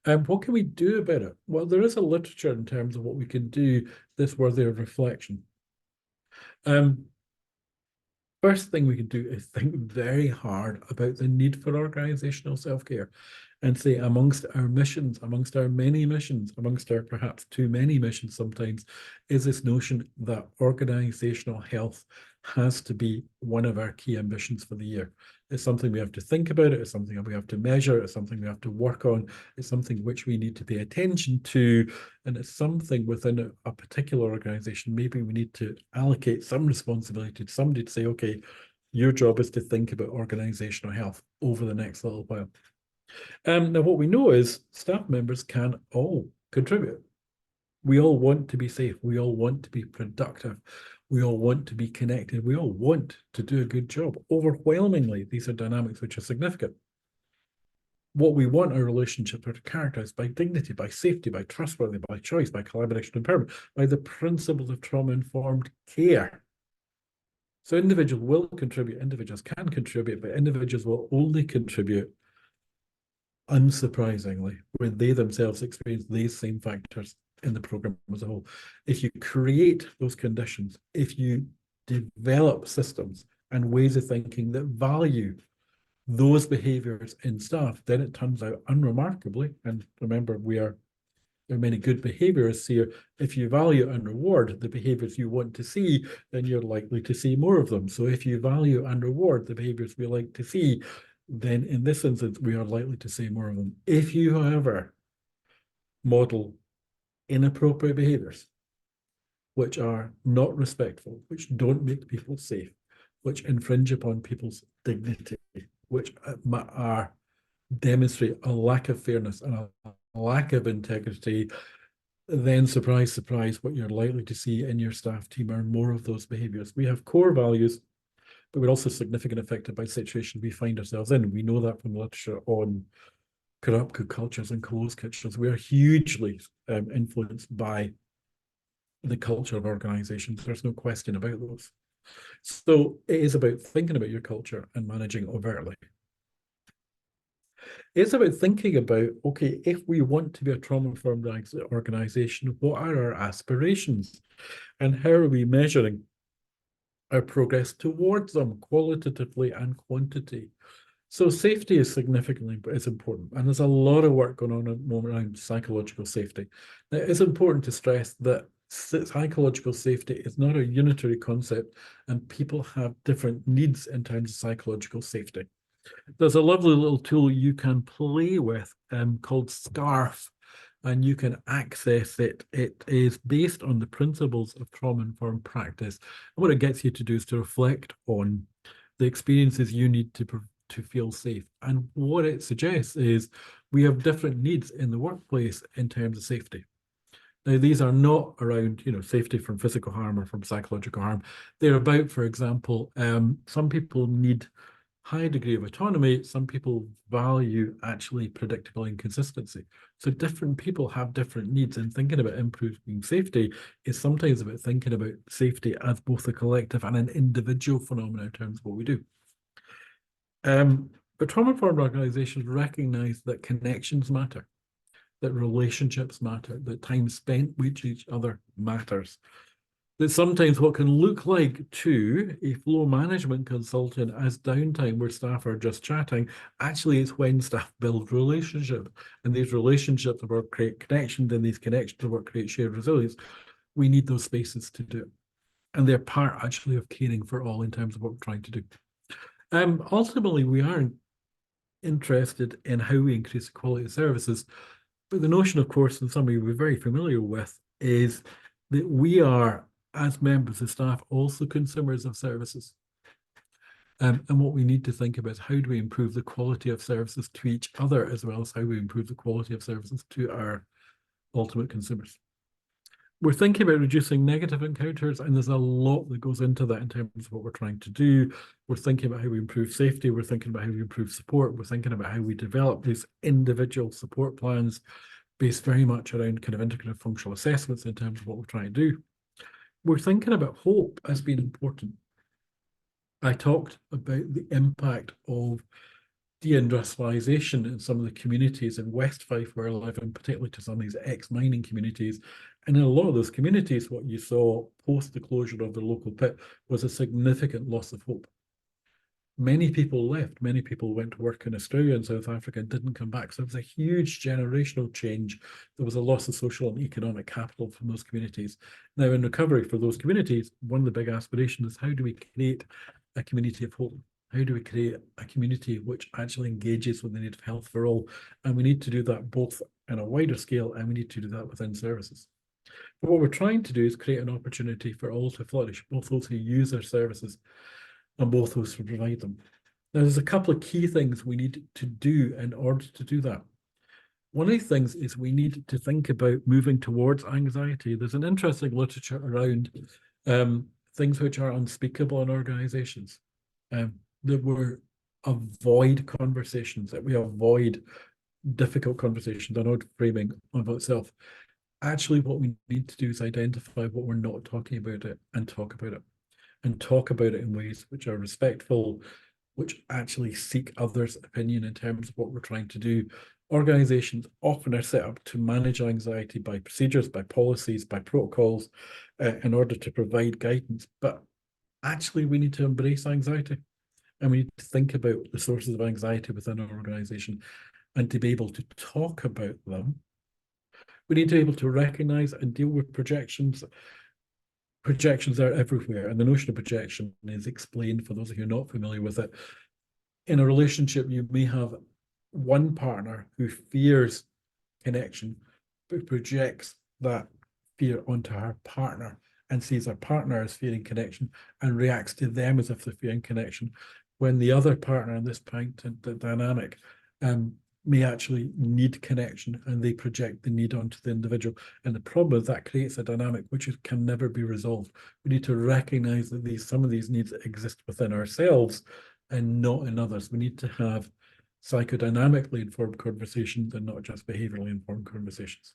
What can we do about it? Well, there is a literature in terms of what we can do that's worthy of reflection. First thing we can do is think very hard about the need for organizational self-care and say amongst our missions, amongst our many missions, amongst our perhaps too many missions sometimes, is this notion that organizational health has to be one of our key ambitions for the year. It's something we have to think about, it's something that we have to measure, it's something we have to work on, it's something which we need to pay attention to, and it's something within a particular organization. Maybe we need to allocate some responsibility to somebody to say, okay, your job is to think about organizational health over the next little while. Now, what we know is staff members can all contribute. We all want to be safe. We all want to be productive. We all want to be connected. We all want to do a good job. Overwhelmingly, these are dynamics which are significant. What we want our relationships are characterized by dignity, by safety, by trustworthy, by choice, by collaboration and empowerment, by the principles of trauma-informed care. So individuals will contribute, individuals can contribute, but individuals will only contribute, unsurprisingly, when they themselves experience these same factors in the program as a whole. If you create those conditions, if you develop systems and ways of thinking that value those behaviors in staff, then it turns out unremarkably, and remember, there are many good behaviors here. If you value and reward the behaviors you want to see, then you're likely to see more of them. So if you value and reward the behaviors we like to see, then in this instance, we are likely to see more of them. If you, however, model inappropriate behaviors, which are not respectful, which don't make people safe, which infringe upon people's dignity, which are demonstrate a lack of fairness and a lack of integrity, then surprise, surprise, what you're likely to see in your staff team are more of those behaviors. We have core values, but we're also significantly affected by situations we find ourselves in. We know that from the literature on corrupt cultures and closed cultures. We are hugely influenced by the culture of organizations. There's no question about those. So it is about thinking about your culture and managing overtly. It's about thinking about, okay, if we want to be a trauma-informed organization, what are our aspirations? And how are we measuring our progress towards them qualitatively and quantity? So safety is important, and there's a lot of work going on at the moment around psychological safety. Now, it's important to stress that psychological safety is not a unitary concept, and people have different needs in terms of psychological safety. There's a lovely little tool you can play with called SCARF, and you can access it. It is based on the principles of trauma-informed practice. And what it gets you to do is to reflect on the experiences you need to feel safe. And what it suggests is we have different needs in the workplace in terms of safety. Now, these are not around, safety from physical harm or from psychological harm. They're about, for example, some people need high degree of autonomy. Some people value actually predictability and consistency. So different people have different needs, and thinking about improving safety is sometimes about thinking about safety as both a collective and an individual phenomenon in terms of what we do. But trauma-informed organizations recognize that connections matter, that relationships matter, that time spent with each other matters. That sometimes what can look like to a flow management consultant as downtime where staff are just chatting, actually it's when staff build relationship. And these relationships are what create connections, and these connections are what create shared resilience. We need those spaces to do it. And they're part actually of caring for all in terms of what we're trying to do. Ultimately, we are interested in how we increase the quality of services. But the notion, of course, and something we're very familiar with, is that we are, as members of staff, also consumers of services. And what we need to think about is how do we improve the quality of services to each other, as well as how we improve the quality of services to our ultimate consumers. We're thinking about reducing negative encounters, and there's a lot that goes into that in terms of what we're trying to do. We're thinking about how we improve safety. We're thinking about how we improve support. We're thinking about how we develop these individual support plans based very much around kind of integrative functional assessments in terms of what we're trying to do. We're thinking about hope as being important. I talked about the impact of deindustrialization in some of the communities in West Fife where I live, and particularly to some of these ex-mining communities. And in a lot of those communities, what you saw post the closure of the local pit was a significant loss of hope. Many people left. Many people went to work in Australia and South Africa and didn't come back. So it was a huge generational change. There was a loss of social and economic capital from those communities. Now, in recovery for those communities, one of the big aspirations is how do we create a community of hope? How do we create a community which actually engages with the need of health for all? And we need to do that both on a wider scale, and we need to do that within services. But what we're trying to do is create an opportunity for all to flourish, both those who use our services and both those who provide them. Now, there's a couple of key things we need to do in order to do that. One of the things is we need to think about moving towards anxiety. There's an interesting literature around things which are unspeakable in organizations, that we avoid conversations, that we avoid difficult conversations. I know framing of itself. Actually, what we need to do is identify what we're not talking about it and talk about it. And talk about it in ways which are respectful, which actually seek others' opinion in terms of what we're trying to do. Organizations often are set up to manage anxiety by procedures, by policies, by protocols, in order to provide guidance. But actually, we need to embrace anxiety, and we need to think about the sources of anxiety within our organization and to be able to talk about them. We need to be able to recognize and deal with projections. Projections are everywhere, and the notion of projection is explained for those of you who are not familiar with it. In a relationship, you may have one partner who fears connection, but projects that fear onto her partner and sees her partner as fearing connection and reacts to them as if they're fearing connection, when the other partner in this point, the dynamic, may actually need connection, and they project the need onto the individual. And the problem is that creates a dynamic which can never be resolved. We need to recognize that some of these needs exist within ourselves and not in others. We need to have psychodynamically informed conversations and not just behaviorally informed conversations.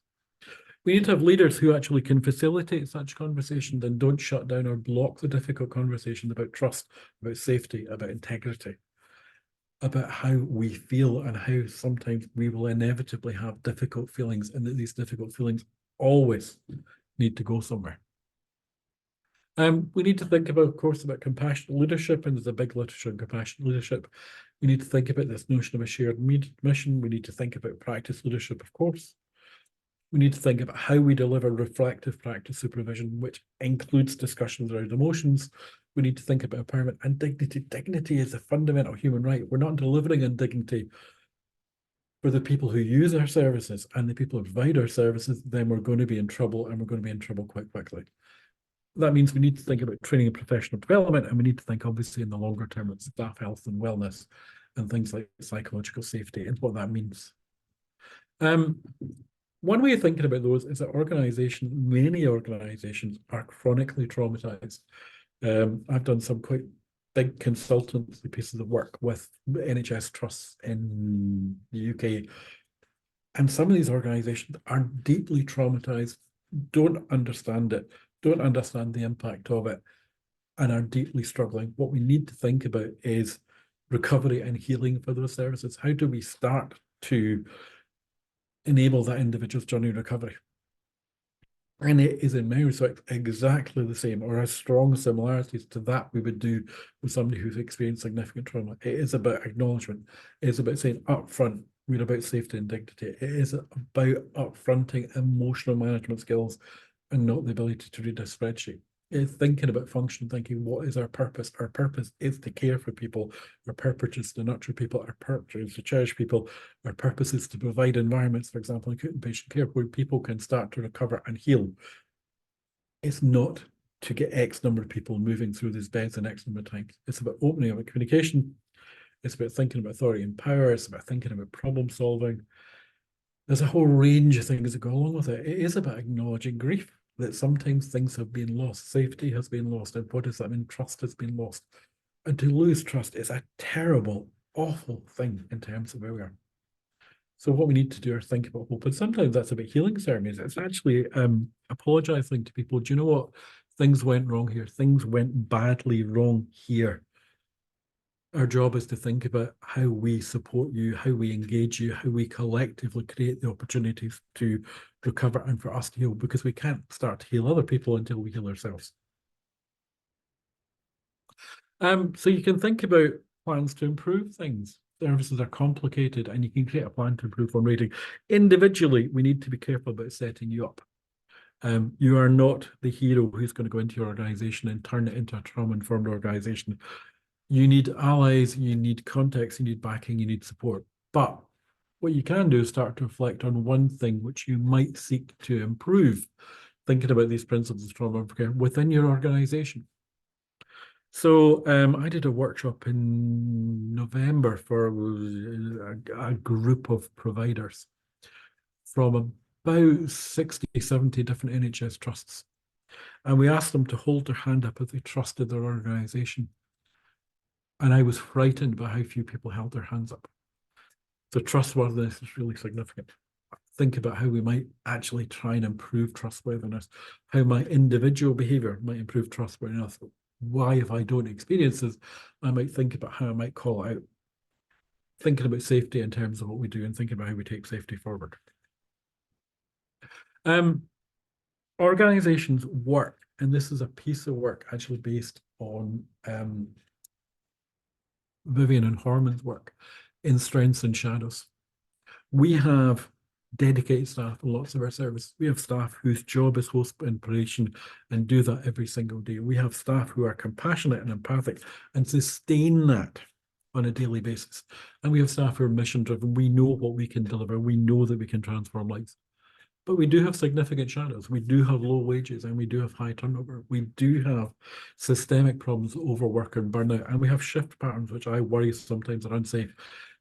We need to have leaders who actually can facilitate such conversations and don't shut down or block the difficult conversations about trust, about safety, about integrity, about how we feel and how sometimes we will inevitably have difficult feelings, and that these difficult feelings always need to go somewhere. We need to think about, of course, about compassionate leadership, and there's a big literature on compassionate leadership. We need to think about this notion of a shared mission. We need to think about practice leadership, of course. We need to think about how we deliver reflective practice supervision, which includes discussions around emotions. We need to think about empowerment and dignity. Dignity is a fundamental human right. We're not delivering on dignity for the people who use our services and the people who provide our services, then we're going to be in trouble, and we're going to be in trouble quite quickly. That means we need to think about training and professional development, and we need to think, obviously, in the longer term of staff health and wellness and things like psychological safety and what that means. One way of thinking about those is that many organizations are chronically traumatized. I've done some quite big consultancy pieces of work with NHS trusts in the UK, And some of these organizations are deeply traumatized, don't understand it, don't understand the impact of it, and are deeply struggling. What we need to think about is recovery and healing for those services. How do we start to enable that individual's journey of recovery? And it is in many respects exactly the same or has strong similarities to that we would do with somebody who's experienced significant trauma. It is about acknowledgement. It is about saying upfront, we're about safety and dignity. It is about upfronting emotional management skills and not the ability to read a spreadsheet. It's thinking about function, thinking, what is our purpose? Our purpose is to care for people. Our purpose is to nurture people. Our purpose is to cherish people. Our purpose is to provide environments, for example, in acute and patient care, where people can start to recover and heal. It's not to get X number of people moving through these beds in X number of times. It's about opening up communication. It's about thinking about authority and power. It's about thinking about problem solving. There's a whole range of things that go along with it. It is about acknowledging grief, that sometimes things have been lost, safety has been lost, and what does that mean? Trust has been lost. And to lose trust is a terrible, awful thing in terms of where we are. So what we need to do is think about hope. And sometimes that's about healing ceremonies. It's actually apologizing to people. Do you know what? Things went wrong here. Things went badly wrong here. Our job is to think about how we support you, how we engage you, how we collectively create the opportunities to recover and for us to heal, because we can't start to heal other people until we heal ourselves. So you can think about plans to improve things. Services are complicated and you can create a plan to improve on rating. Individually, we need to be careful about setting you up. You are not the hero who's going to go into your organization and turn it into a trauma-informed organization. You need allies, you need context, you need backing, you need support. But what you can do is start to reflect on one thing which you might seek to improve, thinking about these principles of trauma care within your organization. So I did a workshop in November for a group of providers from about 60, 70 different NHS trusts. And we asked them to hold their hand up if they trusted their organization. And I was frightened by how few people held their hands up. So trustworthiness is really significant. Think about how we might actually try and improve trustworthiness, how my individual behavior might improve trustworthiness. Why, if I don't experience this, I might think about how I might call out. Thinking about safety in terms of what we do and thinking about how we take safety forward. Organizations work, and this is a piece of work actually based on Vivian and Horman's work in strengths and shadows. We have dedicated staff in lots of our services. We have staff whose job is host inspiration and do that every single day. We have staff who are compassionate and empathic and sustain that on a daily basis. And we have staff who are mission driven. We know what we can deliver. We know that we can transform lives. But we do have significant shadows. We do have low wages and we do have high turnover. We do have systemic problems, overwork and burnout. And we have shift patterns, which I worry sometimes are unsafe.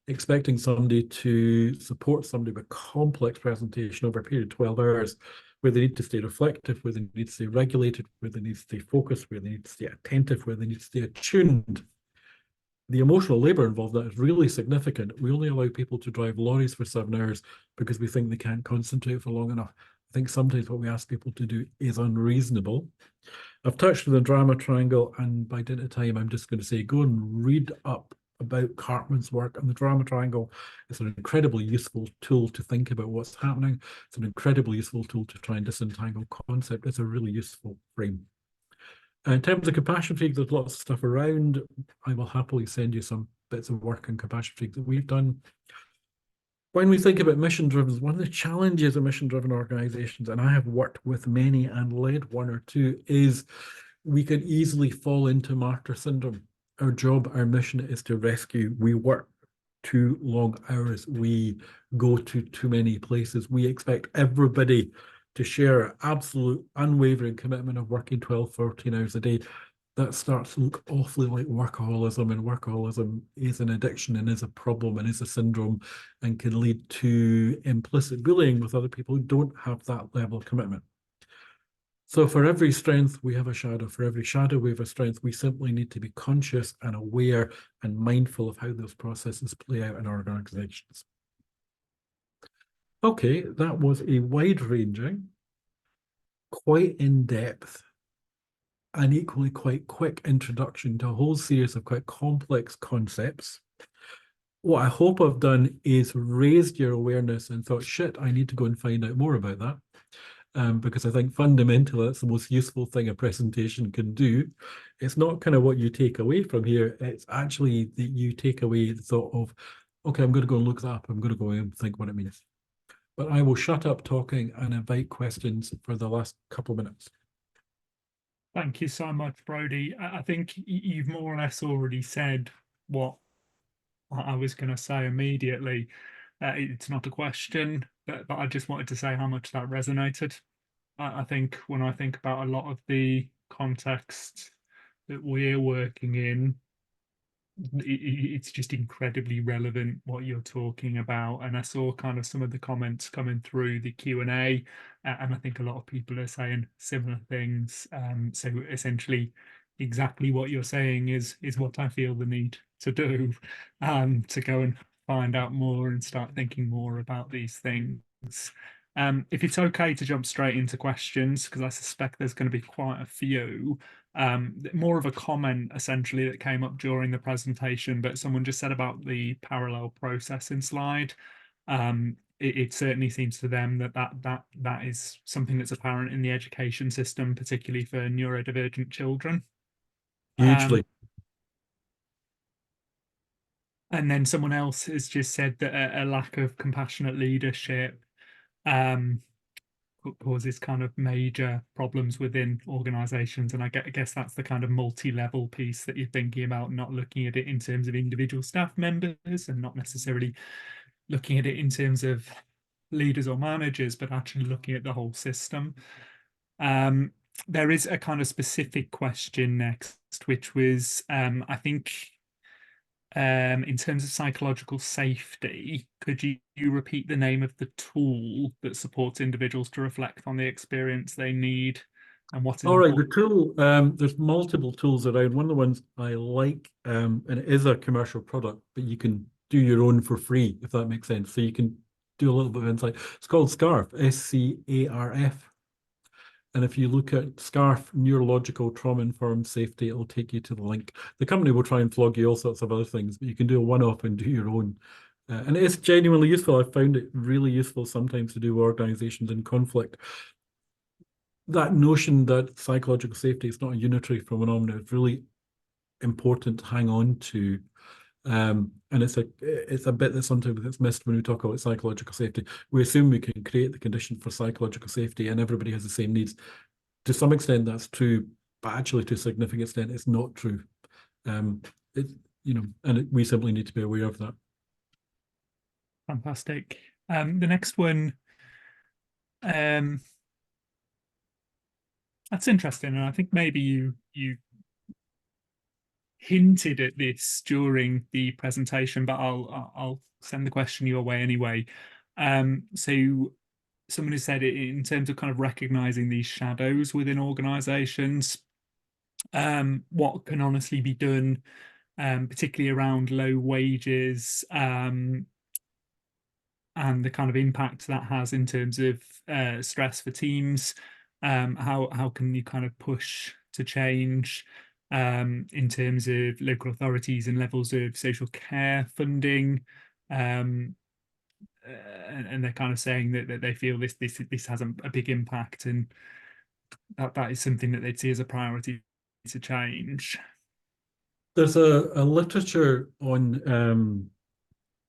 Expecting somebody to support somebody with complex presentation over a period of 12 hours, where they need to stay reflective, where they need to stay regulated, where they need to stay focused, where they need to stay attentive, where they need to stay attuned. The emotional labor involved in that is really significant. We only allow people to drive lorries for 7 hours because we think they can't concentrate for long enough. I think sometimes what we ask people to do is unreasonable. I've touched on the drama triangle, and by dint of time, I'm just going to say, go and read up about Cartman's work and the drama triangle. It's an incredibly useful tool to think about what's happening. It's an incredibly useful tool to try and disentangle concept. It's a really useful frame. In terms of compassion fatigue, there's lots of stuff around. I will happily send you some bits of work on compassion fatigue that we've done. When we think about mission-driven, one of the challenges of mission-driven organizations, and I have worked with many and led one or two, is we can easily fall into martyr syndrome. Our job, our mission is to rescue. We work too long hours. We go to too many places. We expect everybody to share an absolute unwavering commitment of working 12, 14 hours a day. That starts to look awfully like workaholism, and workaholism is an addiction and is a problem and is a syndrome and can lead to implicit bullying with other people who don't have that level of commitment. So for every strength, we have a shadow. For every shadow, we have a strength. We simply need to be conscious and aware and mindful of how those processes play out in our organizations. Okay, that was a wide-ranging, quite in-depth, and equally quite quick introduction to a whole series of quite complex concepts. What I hope I've done is raised your awareness and thought, shit, I need to go and find out more about that. Because I think fundamentally that's the most useful thing a presentation can do. It's not kind of what you take away from here, it's actually that you take away the thought of, okay, I'm going to go and look that up, I'm going to go and think what it means. But I will shut up talking and invite questions for the last couple of minutes. Thank you so much, Brodie. I think you've more or less already said what I was going to say immediately. It's not a question, but I just wanted to say how much that resonated. I think when I think about a lot of the context that we're working in, it's just incredibly relevant what you're talking about. And I saw kind of some of the comments coming through the Q&A, and I think a lot of people are saying similar things. So essentially, exactly what you're saying is what I feel the need to do, to go and find out more and start thinking more about these things. If it's okay to jump straight into questions, because I suspect there's going to be quite a few. More of a comment essentially that came up during the presentation, but someone just said about the parallel processing slide. It certainly seems to them that is something that's apparent in the education system, particularly for neurodivergent children. Hugely. And then someone else has just said that a lack of compassionate leadership um, causes kind of major problems within organizations. And I guess that's the kind of multi-level piece that you're thinking about, not looking at it in terms of individual staff members and not necessarily looking at it in terms of leaders or managers, but actually looking at the whole system. There is a kind of specific question next, which was, I think, in terms of psychological safety, could you repeat the name of the tool that supports individuals to reflect on the experience they need and what's All right, involved? the tool, there's multiple tools around. One of the ones I like, and it is a commercial product, but you can do your own for free, if that makes sense. So you can do a little bit of insight. It's called SCARF, SCARF. And if you look at SCARF, Neurological Trauma-Informed Safety, it'll take you to the link. The company will try and flog you all sorts of other things, but you can do a one-off and do your own. And it is genuinely useful. I've found it really useful sometimes to do organizations in conflict. That notion that psychological safety is not a unitary phenomenon is really important to hang on to. And it's a bit that sometimes gets missed when we talk about psychological safety. We assume we can create the condition for psychological safety and everybody has the same needs. To some extent, that's true, but actually, to a significant extent, it's not true. It, and we simply need to be aware of that. Fantastic. The next one, um, that's interesting, and I think maybe you hinted at this during the presentation, but I'll send the question your way anyway. So someone has said it in terms of kind of recognizing these shadows within organizations, what can honestly be done, particularly around low wages, and the kind of impact that has in terms of stress for teams. How can you kind of push to change in terms of local authorities and levels of social care funding? And they're kind of saying that they feel this has a big impact, and that is something that they'd see as a priority to change. There's a literature on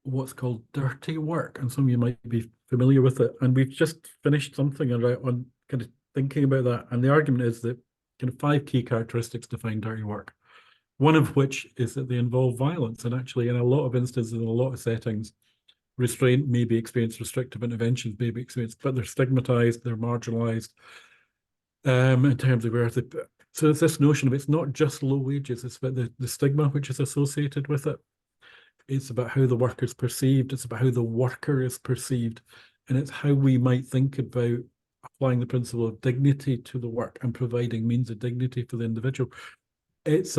what's called dirty work, and some of you might be familiar with it. And we've just finished something on kind of thinking about that. And the argument is that kind of 5 key characteristics define dirty work. One of which is that they involve violence. And actually, in a lot of instances, in a lot of settings, restraint may be experienced, restrictive interventions may be experienced, but they're stigmatized, they're marginalized in terms of where so it's this notion of it's not just low wages, it's about the stigma which is associated with it. It's about how the work is perceived. It's about how the worker is perceived. And it's how we might think about applying the principle of dignity to the work and providing means of dignity for the individual. It's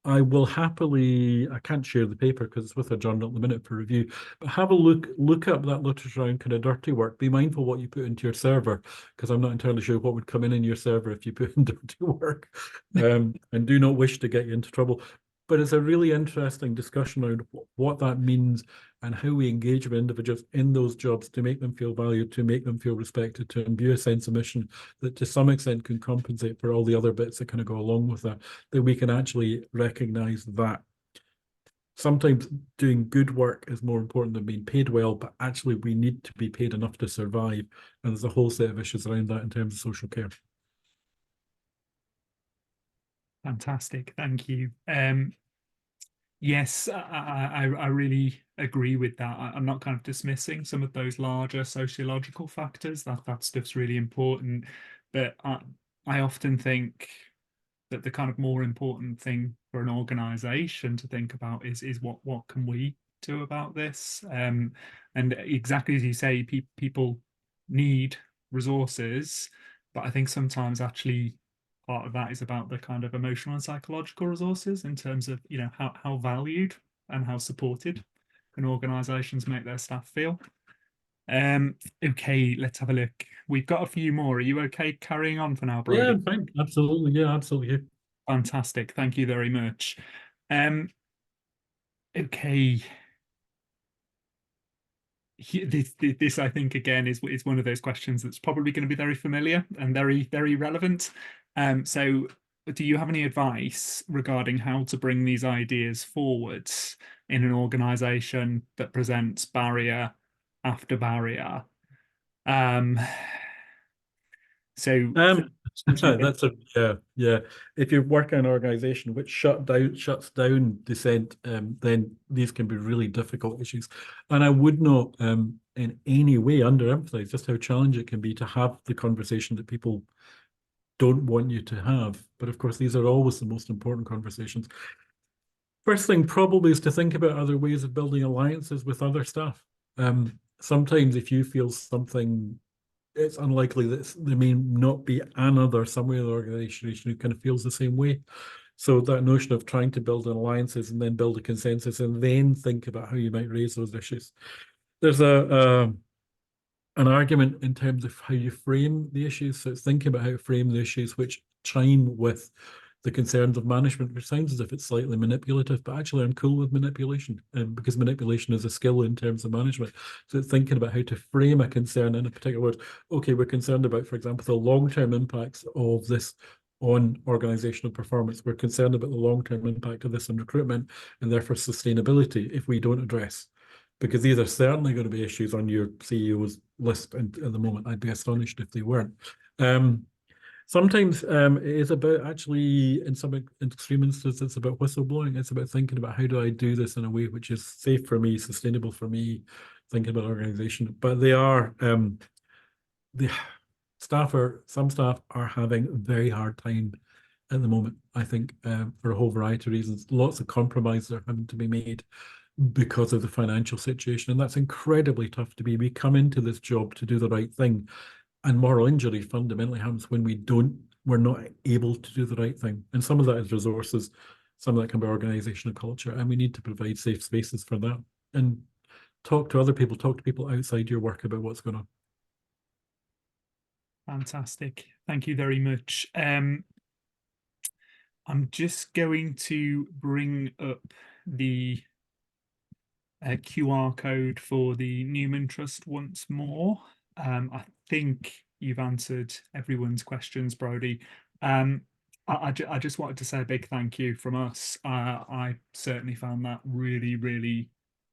I will happily, I can't share the paper because it's with a journal at the minute for review, but have a look up that literature around kind of dirty work. Be mindful what you put into your server, because I'm not entirely sure what would come in your server if you put in dirty work. And do not wish to get you into trouble. But it's a really interesting discussion around what that means and how we engage with individuals in those jobs to make them feel valued, to make them feel respected, to imbue a sense of mission that to some extent can compensate for all the other bits that kind of go along with that, that we can actually recognize that sometimes doing good work is more important than being paid well, but actually we need to be paid enough to survive. And there's a whole set of issues around that in terms of social care. Fantastic, thank you. Yes, I really agree with that. I'm not kind of dismissing some of those larger sociological factors. That stuff's really important, but I often think that the kind of more important thing for an organization to think about is what can we do about this? And exactly as you say, people need resources, but I think sometimes actually part of that is about the kind of emotional and psychological resources in terms of, you know, how valued and how supported can organizations make their staff feel. Okay, let's have a look. We've got a few more. Are you okay carrying on for now, Yeah, Brodie? fine. Absolutely. Yeah, absolutely. Fantastic. Thank you very much. Um, okay. This I think again is one of those questions that's probably going to be very familiar and very relevant. So do you have any advice regarding how to bring these ideas forward in an organization that presents barrier after barrier? Um, so Um, would you that's a yeah. If you work in an organization which shuts down dissent, then these can be really difficult issues. And I would not in any way underemphasize just how challenging it can be to have the conversation that people don't want you to have. But of course, these are always the most important conversations. First thing probably is to think about other ways of building alliances with other staff. Sometimes if you feel something, it's unlikely that there may not be another somewhere in the organization who kind of feels the same way. So that notion of trying to build alliances and then build a consensus and then think about how you might raise those issues. There's a an argument in terms of how you frame the issues. So it's thinking about how to frame the issues which chime with the concerns of management, which sounds as if it's slightly manipulative, but actually I'm cool with manipulation, because manipulation is a skill in terms of management. So it's thinking about how to frame a concern in a particular word. Okay, we're concerned about, for example, the long-term impacts of this on organizational performance. We're concerned about the long-term impact of this on recruitment and therefore sustainability if we don't address, because these are certainly going to be issues on your CEO's list. And at the moment, I'd be astonished if they weren't. Sometimes it is about actually, in some extreme instances, it's about whistleblowing. It's about thinking about how do I do this in a way which is safe for me, sustainable for me, thinking about organization. But the some staff are having a very hard time at the moment, I think, for a whole variety of reasons. Lots of compromises are having to be made because of the financial situation. And that's incredibly tough to be. We come into this job to do the right thing. And moral injury fundamentally happens when we're not able to do the right thing. And some of that is resources, some of that can be organizational culture. And we need to provide safe spaces for that. And talk to other people, talk to people outside your work about what's going on. Fantastic. Thank you very much. I'm just going to bring up the QR code for the Newman Trust once more. I think you've answered everyone's questions, Brodie. I just wanted to say a big thank you from us. I certainly found that really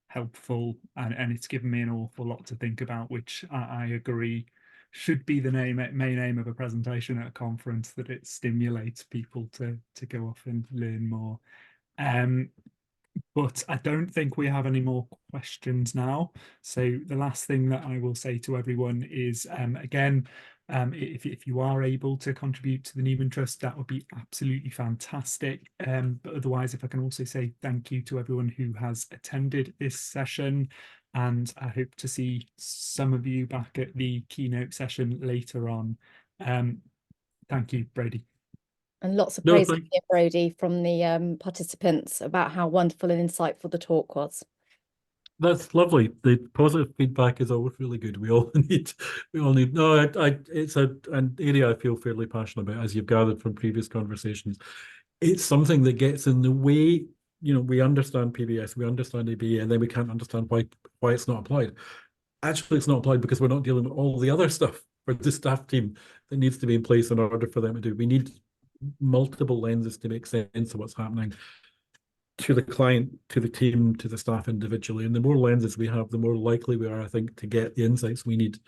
helpful, and it's given me an awful lot to think about, which I agree should be the main aim of a presentation at a conference, that it stimulates people to go off and learn more. Um, but I don't think we have any more questions now. So the last thing that I will say to everyone is, again, if you are able to contribute to the Neiman Trust, that would be absolutely fantastic. But otherwise, if I can also say thank you to everyone who has attended this session, and I hope to see some of you back at the keynote session later on. Thank you, Brodie. And lots of No, praise, Brodie, from the participants about how wonderful and insightful the talk was. that's lovely. The positive feedback is always really good. We all need. No, it's an area I feel fairly passionate about, as you've gathered from previous conversations. It's something that gets in the way. We understand PBS, we understand ABA, and then we can't understand why it's not applied. Actually, it's not applied because we're not dealing with all the other stuff for the staff team that needs to be in place in order for them to do. We need multiple lenses to make sense of what's happening to the client, to the team, to the staff individually. And the more lenses we have, the more likely we are, I think, to get the insights we need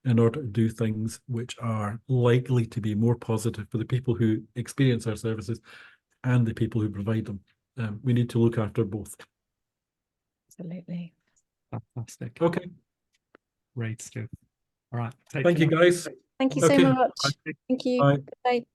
in order to do things which are likely to be more positive for the people who experience our services and the people who provide them. We need to look after both. Absolutely. Fantastic. Okay. Great stuff. All right. Thank you, guys. Thank you so Okay. much. Thank you. Bye. Bye.